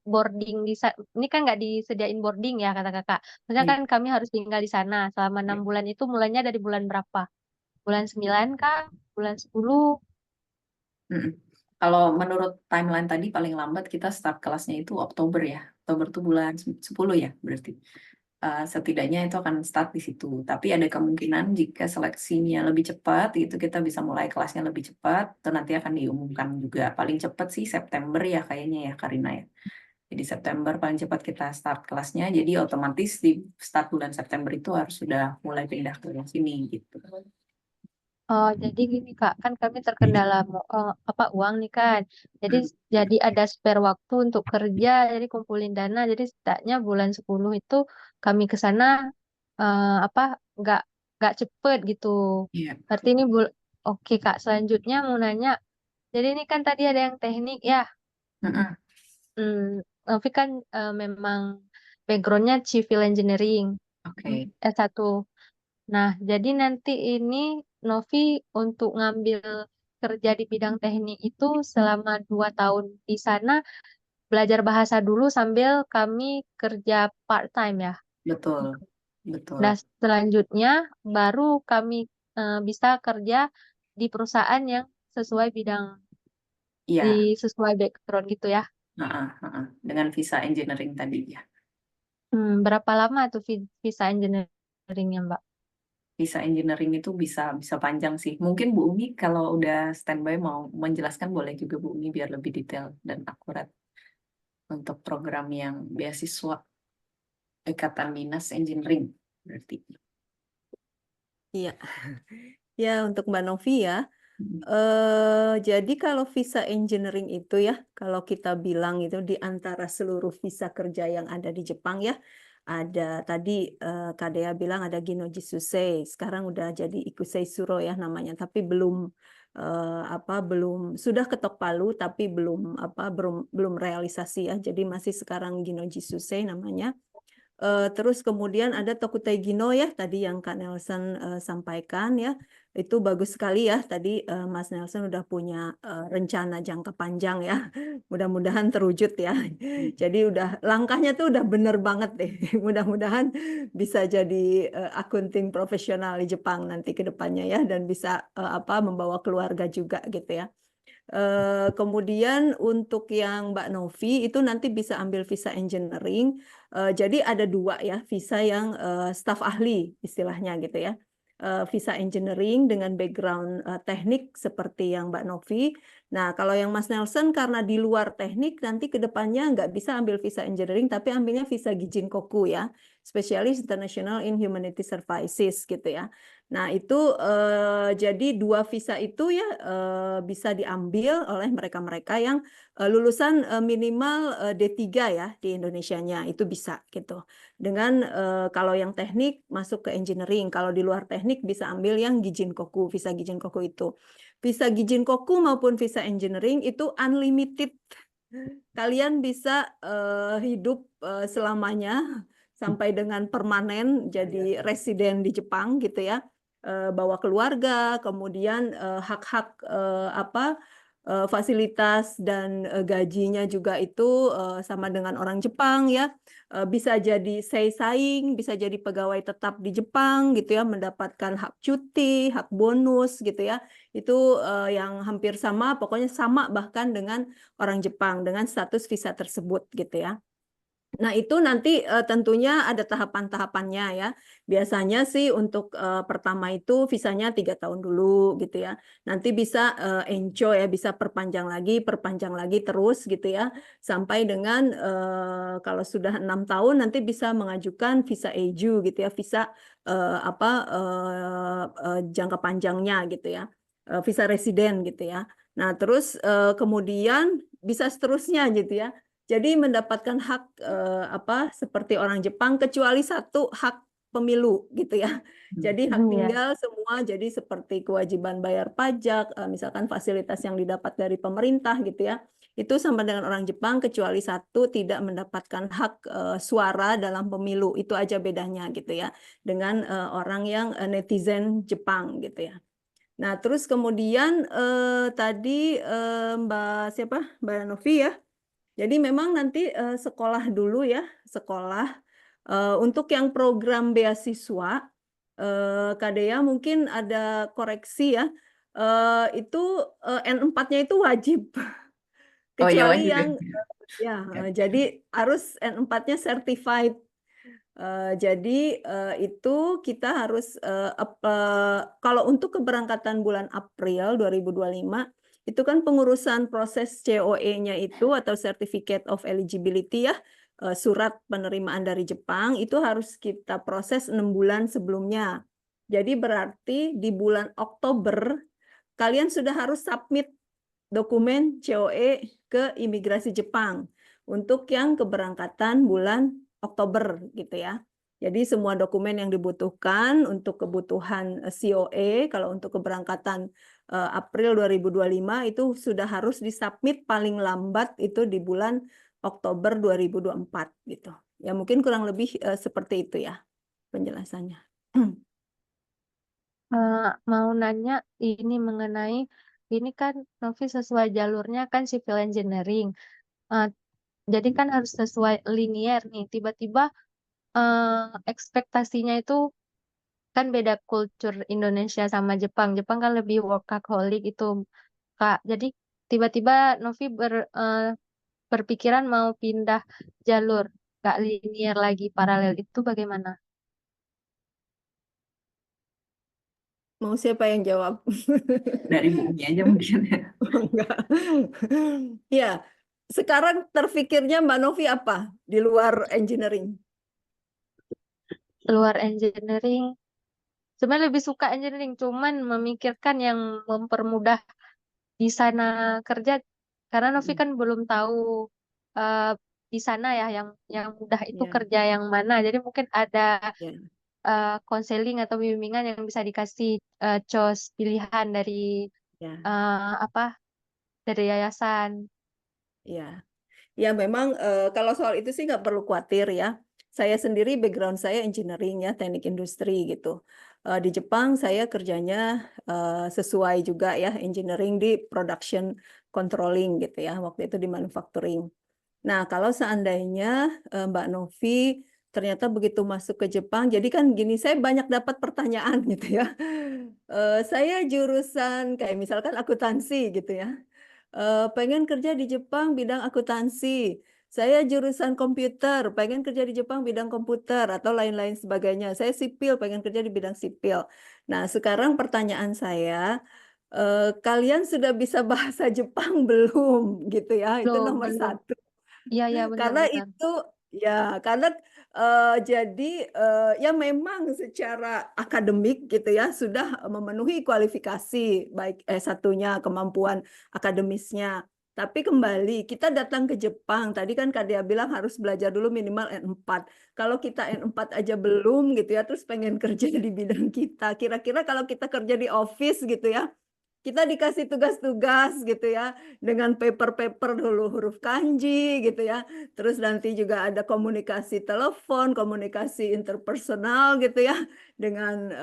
boarding ini kan nggak disediain boarding ya kata Kakak. Maksudnya Iya. kan kami harus tinggal di sana selama 6 bulan itu mulainya dari bulan berapa? Bulan 9 kah? Bulan 10? Mm-mm. Kalau menurut timeline tadi paling lambat kita start kelasnya itu Oktober ya. Oktober itu bulan 10 ya berarti. Setidaknya itu akan start di situ. Tapi ada kemungkinan jika seleksinya lebih cepat, itu kita bisa mulai kelasnya lebih cepat, atau nanti akan diumumkan juga. Paling cepat sih September ya kayaknya ya Karina ya. Jadi September paling cepat kita start kelasnya. Jadi otomatis di start bulan September itu harus sudah mulai pindah ke sini gitu. Oh, jadi gini Kak, kan kami terkendala uang nih kan. Jadi ada spare waktu untuk kerja, jadi kumpulin dana. Jadi setidaknya bulan 10 itu kami ke sana apa nggak cepet gitu. Iya. Berarti ini oke Kak, selanjutnya mau nanya. Jadi ini kan tadi ada yang teknik ya. Mm-mm. Novi kan memang backgroundnya civil engineering Oke. S1. Nah, jadi nanti ini Novi untuk ngambil kerja di bidang teknik itu selama 2 tahun di sana belajar bahasa dulu sambil kami kerja part-time ya. Betul. Betul. Nah, selanjutnya baru kami bisa kerja di perusahaan yang sesuai bidang, Iya. sesuai background gitu ya. Dengan visa engineering tadi ya. Berapa lama tuh visa engineeringnya, Mbak? Visa engineering itu bisa panjang sih. Mungkin Bu Umi kalau udah standby mau menjelaskan boleh juga Bu Umi biar lebih detail dan akurat untuk program yang beasiswa Ikatan Dinas Engineering berarti. Iya. Ya, untuk Mbak Novi ya. Jadi kalau visa engineering itu ya, kalau kita bilang itu di antara seluruh visa kerja yang ada di Jepang ya, ada tadi Kak Dea bilang ada Ginoji Susei, sekarang udah jadi Ikusei Suro ya namanya, tapi belum belum sudah ketok palu tapi belum realisasi ya, jadi masih sekarang Ginoji Susei namanya. Terus kemudian ada Tokutei Gino ya tadi yang Kak Nelson sampaikan ya, itu bagus sekali ya tadi Mas Nelson udah punya rencana jangka panjang ya, mudah-mudahan terwujud ya. Jadi udah langkahnya tuh udah bener banget deh, mudah-mudahan bisa jadi akunting profesional di Jepang nanti ke depannya ya, dan bisa membawa keluarga juga gitu ya. Kemudian untuk yang Mbak Novi itu nanti bisa ambil visa engineering. Jadi ada dua ya, visa yang staf ahli istilahnya gitu ya. Visa engineering dengan background teknik seperti yang Mbak Novi. Nah, kalau yang Mas Nelson karena di luar teknik nanti ke depannya nggak bisa ambil visa engineering tapi ambilnya visa Gijin Koku ya, Specialist International in Humanity Services gitu ya. Nah, itu jadi dua visa itu ya bisa diambil oleh mereka-mereka yang lulusan minimal D3 ya di Indonesianya, itu bisa gitu. Dengan kalau yang teknik masuk ke engineering, kalau di luar teknik bisa ambil yang Gijin Koku, visa Gijin Koku itu. Visa Gijin Koku maupun visa engineering itu unlimited. Kalian bisa hidup selamanya sampai dengan permanen jadi residen di Jepang gitu ya. Bawa keluarga, kemudian hak-hak fasilitas dan gajinya juga itu sama dengan orang Jepang ya. Bisa jadi seisaing, bisa jadi pegawai tetap di Jepang gitu ya, mendapatkan hak cuti, hak bonus gitu ya. Itu yang hampir sama, pokoknya sama bahkan dengan orang Jepang dengan status visa tersebut gitu ya. Nah, itu nanti tentunya ada tahapan-tahapannya ya. Biasanya sih untuk pertama itu visanya 3 tahun dulu gitu ya. Nanti bisa enco ya, bisa perpanjang lagi terus gitu ya. Sampai dengan kalau sudah 6 tahun nanti bisa mengajukan visa Eju gitu ya, visa jangka panjangnya gitu ya. Visa residen gitu ya. Nah, terus kemudian bisa seterusnya gitu ya. Jadi mendapatkan hak seperti orang Jepang kecuali satu hak pemilu gitu ya. Jadi hak Iya. tinggal semua jadi seperti kewajiban bayar pajak, misalkan fasilitas yang didapat dari pemerintah gitu ya. Itu sama dengan orang Jepang kecuali satu tidak mendapatkan hak suara dalam pemilu. Itu aja bedanya gitu ya dengan orang yang netizen Jepang gitu ya. Nah, terus kemudian tadi Mbak Novi ya. Jadi memang nanti sekolah dulu ya, sekolah. Untuk yang program beasiswa, Kak Dea mungkin ada koreksi ya, itu N4-nya itu wajib. Oh ya Kecuali wajib ya. yang, jadi harus N4-nya certified. Jadi itu kita harus, kalau untuk keberangkatan bulan April 2025, itu kan pengurusan proses COE-nya itu atau Certificate of Eligibility ya, surat penerimaan dari Jepang itu harus kita proses 6 bulan sebelumnya. Jadi berarti di bulan Oktober kalian sudah harus submit dokumen COE ke imigrasi Jepang untuk yang keberangkatan bulan Oktober gitu ya. Jadi semua dokumen yang dibutuhkan untuk kebutuhan COE kalau untuk keberangkatan April 2025 itu sudah harus disubmit paling lambat itu di bulan Oktober 2024 gitu. Ya mungkin kurang lebih seperti itu ya penjelasannya. Mau nanya ini mengenai ini kan Novi sesuai jalurnya kan civil engineering. Jadi kan harus sesuai linier nih. Tiba-tiba ekspektasinya itu kan beda kultur Indonesia sama Jepang. Jepang kan lebih workaholic itu, Kak. Jadi tiba-tiba Novi berpikiran mau pindah jalur, Kak, linier lagi paralel itu bagaimana? Mau siapa yang jawab? Dari Bu Umi aja mungkin ya. Enggak. Ya, sekarang terfikirnya Mbak Novi apa di luar engineering? Luar engineering, sebenarnya lebih suka engineering, cuman memikirkan yang mempermudah di sana kerja, karena Novi kan belum tahu eh, di sana ya yang mudah itu Ya, kerja yang mana. Jadi mungkin ada ya, konseling atau bimbingan yang bisa dikasih COS pilihan dari ya, apa dari yayasan. ya. Ya, memang kalau soal itu sih nggak perlu khawatir ya. Saya sendiri background saya engineering ya, teknik industri gitu. Di Jepang saya kerjanya sesuai juga ya, engineering di production controlling gitu ya. Waktu itu di manufacturing. Nah, kalau seandainya Mbak Novi ternyata begitu masuk ke Jepang, jadi kan gini, saya banyak dapat pertanyaan gitu ya. Saya jurusan kayak misalkan akuntansi gitu ya. pengen kerja di Jepang bidang akuntansi. Saya jurusan komputer, pengen kerja di Jepang bidang komputer atau lain-lain sebagainya. Saya sipil, pengen kerja di bidang sipil. Nah, sekarang pertanyaan saya, kalian sudah bisa bahasa Jepang belum? Gitu ya, itu Belum, nomor belum. satu. Iya, iya Karena benar-benar. itu ya, karena jadi ya memang secara akademik gitu ya sudah memenuhi kualifikasi baik S1-nya, kemampuan akademisnya. Tapi kembali kita datang ke Jepang, tadi kan Kak Dea bilang harus belajar dulu minimal N4. Kalau kita N4 aja belum gitu ya, terus pengen kerja di bidang kita, kira-kira kalau kita kerja di office gitu ya, kita dikasih tugas-tugas gitu ya dengan paper-paper dulu huruf kanji gitu ya. Terus nanti juga ada komunikasi telepon, komunikasi interpersonal gitu ya dengan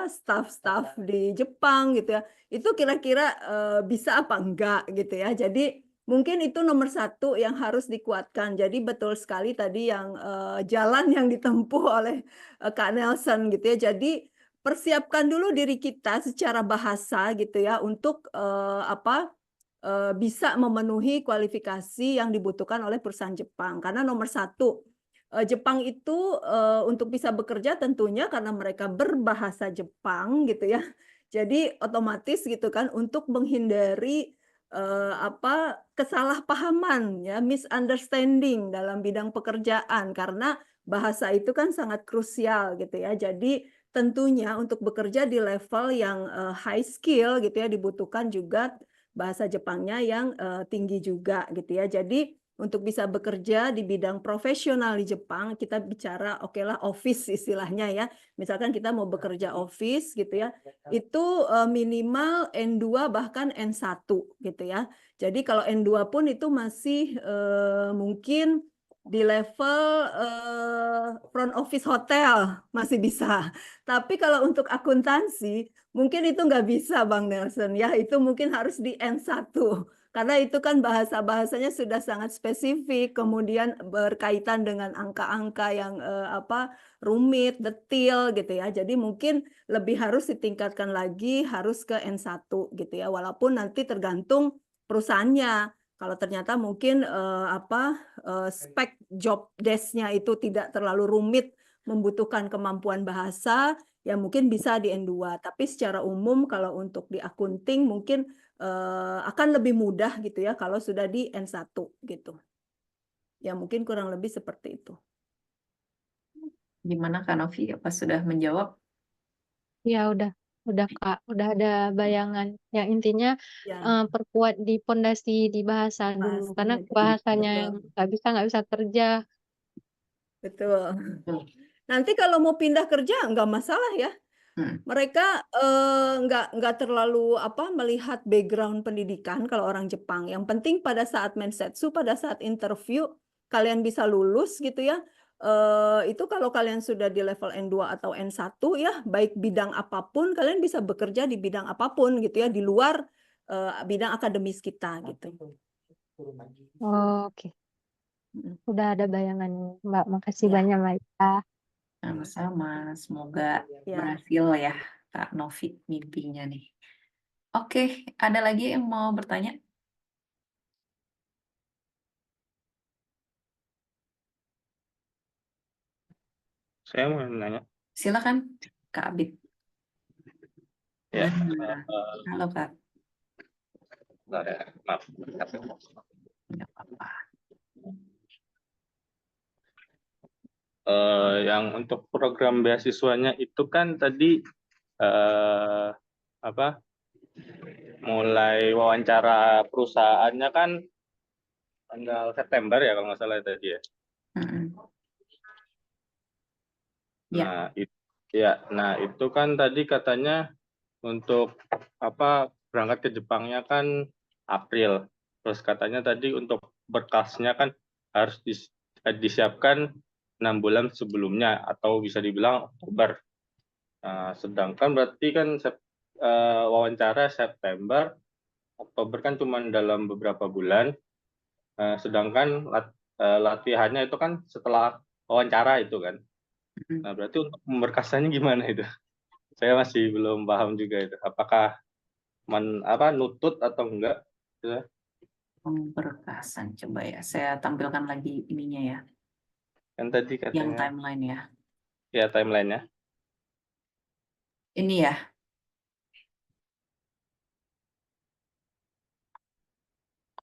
staff-staff di Jepang gitu ya. Itu kira-kira bisa apa enggak gitu ya. Jadi mungkin itu nomor satu yang harus dikuatkan. Jadi betul sekali tadi yang jalan yang ditempuh oleh Kak Nelson gitu ya. Jadi persiapkan dulu diri kita secara bahasa gitu ya untuk bisa memenuhi kualifikasi yang dibutuhkan oleh perusahaan Jepang. Karena nomor satu, Jepang itu untuk bisa bekerja tentunya karena mereka berbahasa Jepang gitu ya. Jadi otomatis gitu kan untuk menghindari kesalahpahaman ya, misunderstanding dalam bidang pekerjaan karena bahasa itu kan sangat krusial gitu ya. Jadi tentunya untuk bekerja di level yang high skill gitu ya dibutuhkan juga bahasa Jepangnya yang tinggi juga gitu ya. Jadi untuk bisa bekerja di bidang profesional di Jepang kita bicara oke lah office istilahnya ya. Misalkan kita mau bekerja office gitu ya. Itu minimal N2 bahkan N1 gitu ya. Jadi kalau N2 pun itu masih mungkin di level front office hotel masih bisa. Tapi kalau untuk akuntansi, mungkin itu nggak bisa Bang Nelson ya. Itu mungkin harus di N1. Karena itu kan bahasa-bahasanya sudah sangat spesifik, kemudian berkaitan dengan angka-angka yang rumit, detil gitu ya. Jadi mungkin lebih harus ditingkatkan lagi, harus ke N1 gitu ya. Walaupun nanti tergantung perusahaannya. Kalau ternyata mungkin spek job desk-nya itu tidak terlalu rumit, membutuhkan kemampuan bahasa, ya mungkin bisa di N2. Tapi secara umum kalau untuk di akunting mungkin akan lebih mudah gitu ya kalau sudah di N1 gitu. Ya mungkin kurang lebih seperti itu. Gimana Kak Novi? Apa sudah menjawab? Ya udah Kak, udah ada bayangan. Yang intinya Ya, perkuat di pondasi di bahasa dulu, karena bahasanya. bahasanya yang Betul. nggak bisa kerja. Betul. Nanti kalau mau pindah kerja nggak masalah ya. Mereka nggak terlalu melihat background pendidikan kalau orang Jepang. Yang penting pada saat mensetsu, pada saat interview kalian bisa lulus gitu ya. Itu kalau kalian sudah di level N2 atau N1 ya, baik bidang apapun kalian bisa bekerja di bidang apapun gitu ya di luar bidang akademis kita gitu. Oke, udah ada bayangannya Mbak. Makasih Ya. banyak Mbak Ita. Sama-sama, semoga Ya. berhasil ya Kak Novi mimpinya nih. Oke, ada lagi yang mau bertanya? Saya mau nanya. Silakan Kak Abid. Ya. Halo Kak. Maaf. Nggak apa-apa. Yang untuk program beasiswanya itu kan tadi mulai wawancara perusahaannya kan tanggal September ya kalau nggak salah tadi ya. Nah itu kan tadi katanya untuk berangkat ke Jepangnya kan April. Terus katanya tadi untuk berkasnya kan harus disiapkan 6 bulan sebelumnya atau bisa dibilang Oktober. Sedangkan berarti kan wawancara September, Oktober kan cuma dalam beberapa bulan. Sedangkan latihannya itu kan setelah wawancara itu kan. Nah berarti untuk memberkasnya gimana itu? Saya masih belum paham juga itu. Apakah nutut atau enggak? Ya. Pemberkasan, coba ya. Saya tampilkan lagi ininya ya, Kan tadi yang katanya timeline ya. ya timeline-nya. Ini ya.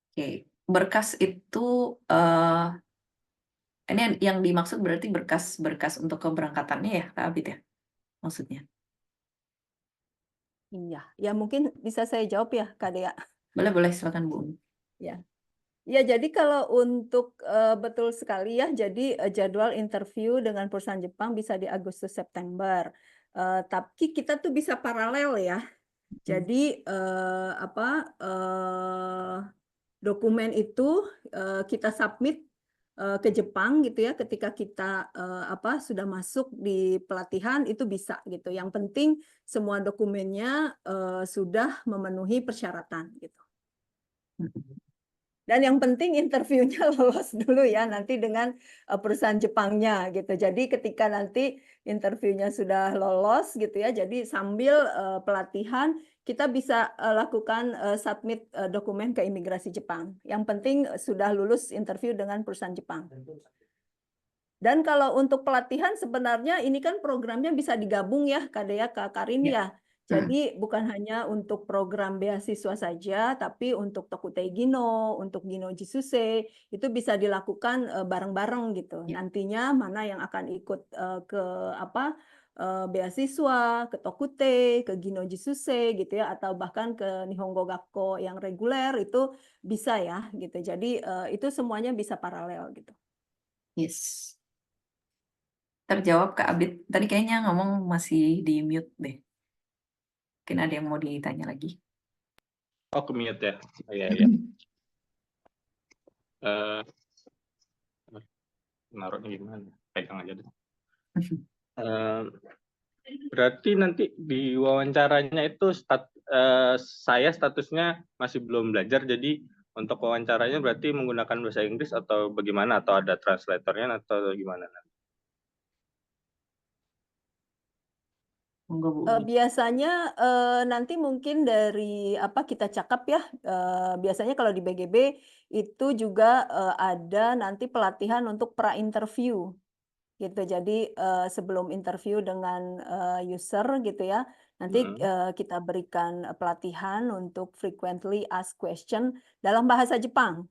Oke, berkas itu ini yang dimaksud berarti berkas-berkas untuk keberangkatannya ya, Kak Abid ya? Maksudnya. Iya, ya mungkin bisa saya jawab ya, Kak Dea. Boleh, silakan Bu Umi. Ya. Ya, jadi kalau untuk betul sekali ya, jadi jadwal interview dengan perusahaan Jepang bisa di Agustus September. Tapi kita tuh bisa paralel ya. Jadi dokumen itu kita submit ke Jepang gitu ya, ketika kita sudah masuk di pelatihan itu bisa gitu. Yang penting semua dokumennya sudah memenuhi persyaratan gitu. Dan yang penting interviewnya lolos dulu ya nanti dengan perusahaan Jepangnya gitu. Jadi ketika nanti interviewnya sudah lolos gitu ya, jadi sambil pelatihan kita bisa lakukan submit dokumen ke imigrasi Jepang. Yang penting sudah lulus interview dengan perusahaan Jepang. Dan kalau untuk pelatihan sebenarnya ini kan programnya bisa digabung ya, Kak Dea, Kak Karin ya. Jadi bukan hanya untuk program beasiswa saja, tapi untuk Tokutei Gino, untuk Gino Jisuse, itu bisa dilakukan bareng-bareng gitu. Nantinya mana yang akan ikut ke beasiswa, ke Tokutei, ke Gino Jisuse gitu ya, atau bahkan ke Nihongo Gakko yang reguler itu bisa ya gitu. Jadi itu semuanya bisa paralel gitu. Yes. Terjawab Kak Abid. Tadi kayaknya ngomong masih di mute deh. Mungkin ada yang mau ditanya lagi. Oh, ke mute ya. Oh, iya. Naruhnya gimana? Pegang aja deh. Berarti nanti di wawancaranya itu saya statusnya masih belum belajar, jadi untuk wawancaranya berarti menggunakan bahasa Inggris atau bagaimana? Atau ada translatornya atau gimana? Biasanya nanti mungkin dari apa kita cakap ya, biasanya kalau di BGB itu juga ada nanti pelatihan untuk pra-interview gitu. Jadi sebelum interview dengan user gitu ya, nanti kita berikan pelatihan untuk frequently asked question dalam bahasa Jepang.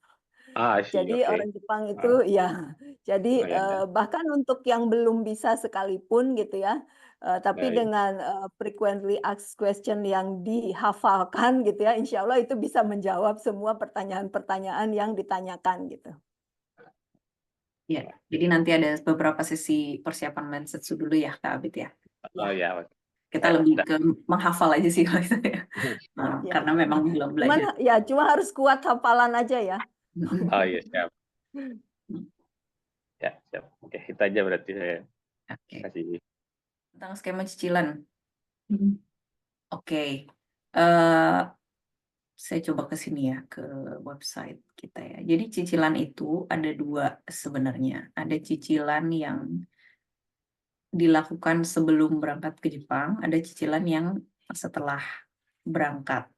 Jadi orang Jepang itu ya, jadi bahkan untuk yang belum bisa sekalipun gitu ya, tapi dengan frequently asked question yang dihafalkan gitu ya, insya Allah itu bisa menjawab semua pertanyaan-pertanyaan yang ditanyakan gitu. Ya, jadi nanti ada beberapa sesi persiapan Mensetsu dulu ya Kak Abid ya. Oh ya. Kita lebih ke menghafal aja sih kalau itu ya. Karena memang belum belajar. Cuma harus kuat hafalan aja ya. Oh iya, siap. Ya, siap. Oke, itu aja berarti saya kasih. Tentang skema cicilan. Oke. Saya coba ke sini ya, ke website kita ya. Jadi cicilan itu ada dua sebenarnya. Ada cicilan yang dilakukan sebelum berangkat ke Jepang, ada cicilan yang setelah berangkat.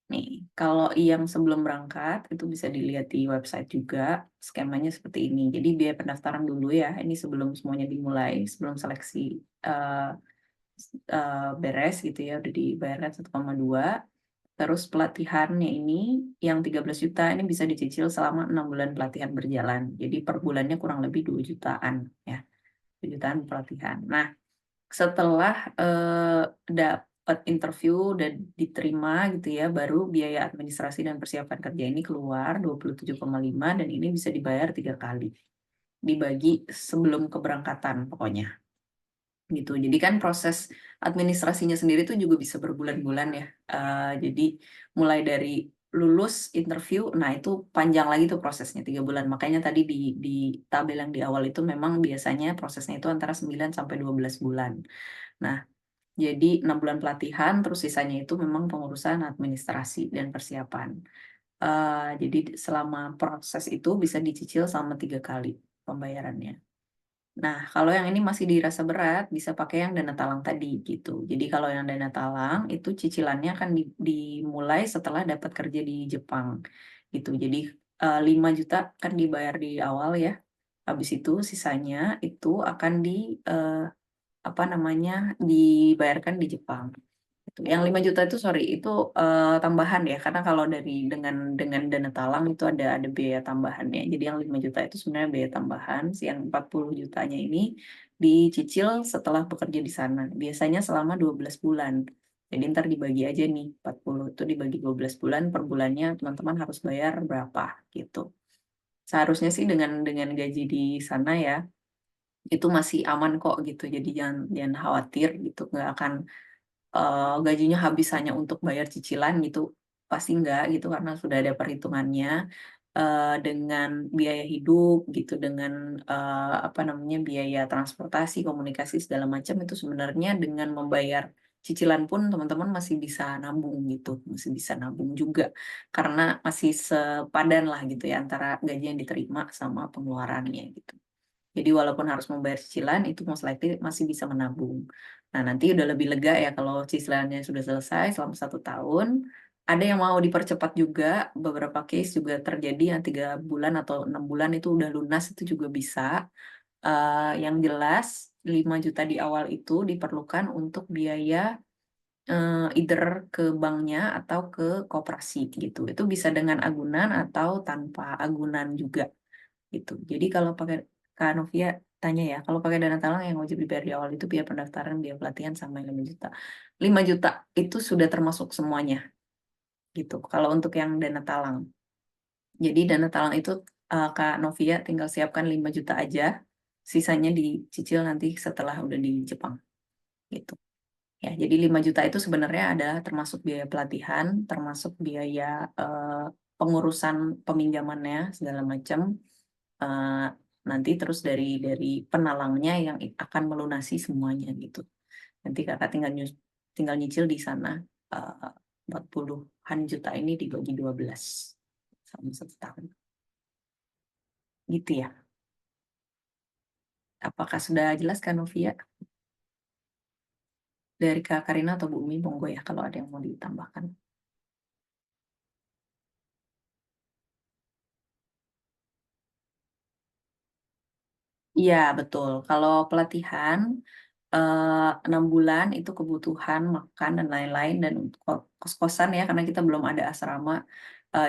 Nih, kalau yang sebelum berangkat itu bisa dilihat di website juga, skemanya seperti ini. Jadi biaya pendaftaran dulu ya, ini sebelum semuanya dimulai, sebelum seleksi beres gitu ya, udah dibayarkan 1,2. Terus pelatihannya ini yang 13 juta ini bisa dicicil selama 6 bulan pelatihan berjalan. Jadi per bulannya kurang lebih 2 jutaan ya. 2 jutaan pelatihan. Nah, setelah dapat interview dan diterima gitu ya, baru biaya administrasi dan persiapan kerja ini keluar 27,5 dan ini bisa dibayar 3 kali. Dibagi sebelum keberangkatan pokoknya. Gitu. Jadi kan proses administrasinya sendiri itu juga bisa berbulan-bulan ya. Jadi mulai dari lulus interview, nah itu panjang lagi tuh prosesnya 3 bulan. Makanya tadi di tabel yang di awal itu memang biasanya prosesnya itu antara 9 sampai 12 bulan. Nah, jadi 6 bulan pelatihan, terus sisanya itu memang pengurusan administrasi dan persiapan. Jadi selama proses itu bisa dicicil selama 3 kali pembayarannya. Nah, kalau yang ini masih dirasa berat, bisa pakai yang dana talang tadi gitu. Jadi kalau yang dana talang itu cicilannya akan dimulai setelah dapat kerja di Jepang gitu. Jadi 5 juta kan dibayar di awal ya. Habis itu sisanya itu akan apa namanya, dibayarkan di Jepang. Gitu. Yang 5 juta itu sorry itu tambahan ya, karena kalau dengan dana talang itu ada biaya tambahannya. Jadi yang 5 juta itu sebenarnya biaya tambahan, yang 40 jutanya ini dicicil setelah bekerja di sana. Biasanya selama 12 bulan. Jadi ntar dibagi aja nih, 40 itu dibagi 12 bulan, per bulannya teman-teman harus bayar berapa gitu. Seharusnya sih dengan gaji di sana ya, itu masih aman kok gitu. Jadi jangan khawatir gitu, nggak akan gajinya habis hanya untuk bayar cicilan gitu, pasti enggak gitu, karena sudah ada perhitungannya dengan biaya hidup gitu, dengan apa namanya, biaya transportasi, komunikasi segala macam itu sebenarnya dengan membayar cicilan pun teman-teman masih bisa nabung gitu, masih bisa nabung juga karena masih sepadan lah gitu ya antara gaji yang diterima sama pengeluarannya gitu. Jadi walaupun harus membayar cicilan, itu most likely masih bisa menabung. Nah, nanti udah lebih lega ya kalau cicilannya sudah selesai selama 1 tahun. Ada yang mau dipercepat juga, beberapa case juga terjadi yang 3 bulan atau 6 bulan itu udah lunas, itu juga bisa. Yang jelas 5 juta di awal itu diperlukan untuk biaya either ke banknya atau ke koperasi gitu. Itu bisa dengan agunan atau tanpa agunan juga gitu. Jadi kalau pakai Kak Novia tanya ya, kalau pakai dana talang yang wajib dibayar di awal itu biaya pendaftaran, biaya pelatihan sama 5 juta. 5 juta itu sudah termasuk semuanya gitu. Kalau untuk yang dana talang. Jadi dana talang itu Kak Novia tinggal siapkan 5 juta aja, sisanya dicicil nanti setelah udah di Jepang gitu. Ya, jadi 5 juta itu sebenarnya adalah termasuk biaya pelatihan, termasuk biaya pengurusan peminjamannya segala macam. Nanti terus dari penalangnya yang akan melunasi semuanya gitu. Nanti kakak tinggal nyicil di sana 40-an juta ini dibagi 12 sama 1 tahun. Gitu ya. Apakah sudah jelas Kak Novia? Dari Kak Karina atau Bu Umi, monggo ya kalau ada yang mau ditambahkan. Iya, betul. Kalau pelatihan 6 bulan itu kebutuhan makan dan lain-lain, dan untuk kos-kosan ya karena kita belum ada asrama,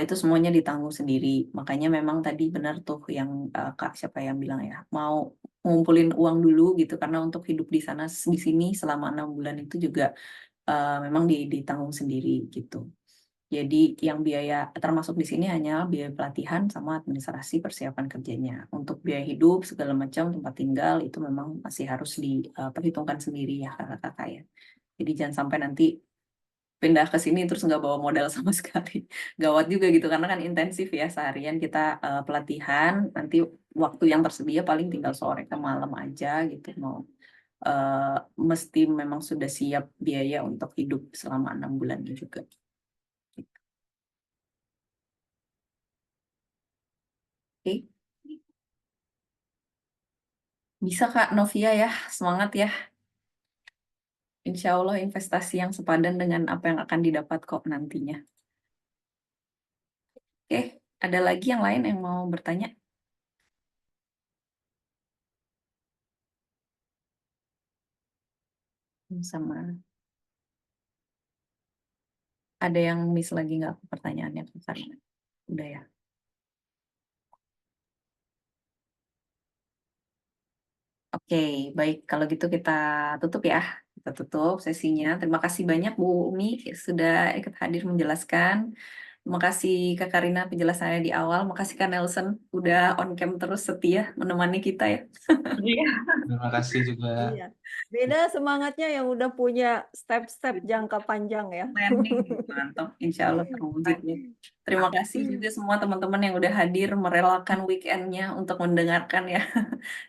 itu semuanya ditanggung sendiri. Makanya memang tadi benar tuh yang Kak siapa yang bilang ya, mau ngumpulin uang dulu gitu karena untuk hidup di sana di sini selama 6 bulan itu juga memang ditanggung sendiri gitu. Jadi yang biaya termasuk di sini hanya biaya pelatihan sama administrasi persiapan kerjanya. Untuk biaya hidup segala macam tempat tinggal itu memang masih harus diperhitungkan sendiri ya kakak-kakak ya. Jadi jangan sampai nanti pindah ke sini terus nggak bawa modal sama sekali. Gawat juga gitu karena kan intensif ya seharian kita pelatihan, nanti waktu yang tersedia paling tinggal sore ke malam aja gitu. Mesti memang sudah siap biaya untuk hidup selama 6 bulan juga. Oke. Bisa Kak Novia ya, semangat ya. Insya Allah investasi yang sepadan dengan apa yang akan didapat kok nantinya. Oke, ada lagi yang lain yang mau bertanya? Sama ada yang miss lagi nggak pertanyaannya Kak Karina? Udah ya. Oke, baik. Kalau gitu kita tutup ya. Kita tutup sesinya. Terima kasih banyak Bu Umi sudah ikut hadir menjelaskan. Terima kasih Kak Karina penjelasannya di awal. Makasih Kak Nelson udah on cam terus setia menemani kita ya. Iya. Terima kasih juga. Iya. Beda semangatnya yang udah punya step-step jangka panjang ya. Planning mantap, insya Allah terwujud nih. Terima kasih juga semua teman-teman yang udah hadir merelakan weekendnya untuk mendengarkan ya.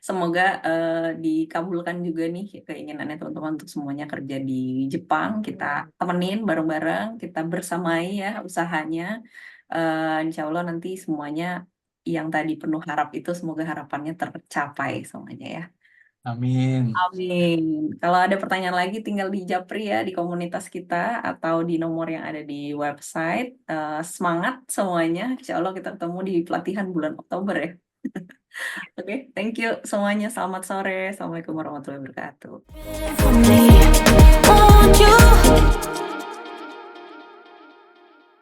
Semoga dikabulkan juga nih keinginannya teman-teman untuk semuanya kerja di Jepang. Kita temenin bareng-bareng, kita bersamai ya usahanya. Insya Allah nanti semuanya yang tadi penuh harap itu semoga harapannya tercapai semuanya ya. Amin. Amin. Kalau ada pertanyaan lagi tinggal di japri ya di komunitas kita atau di nomor yang ada di website. Semangat semuanya. Insya Allah kita ketemu di pelatihan bulan Oktober ya. Oke, thank you semuanya. Selamat sore. Assalamualaikum warahmatullahi wabarakatuh. for me. Won't you?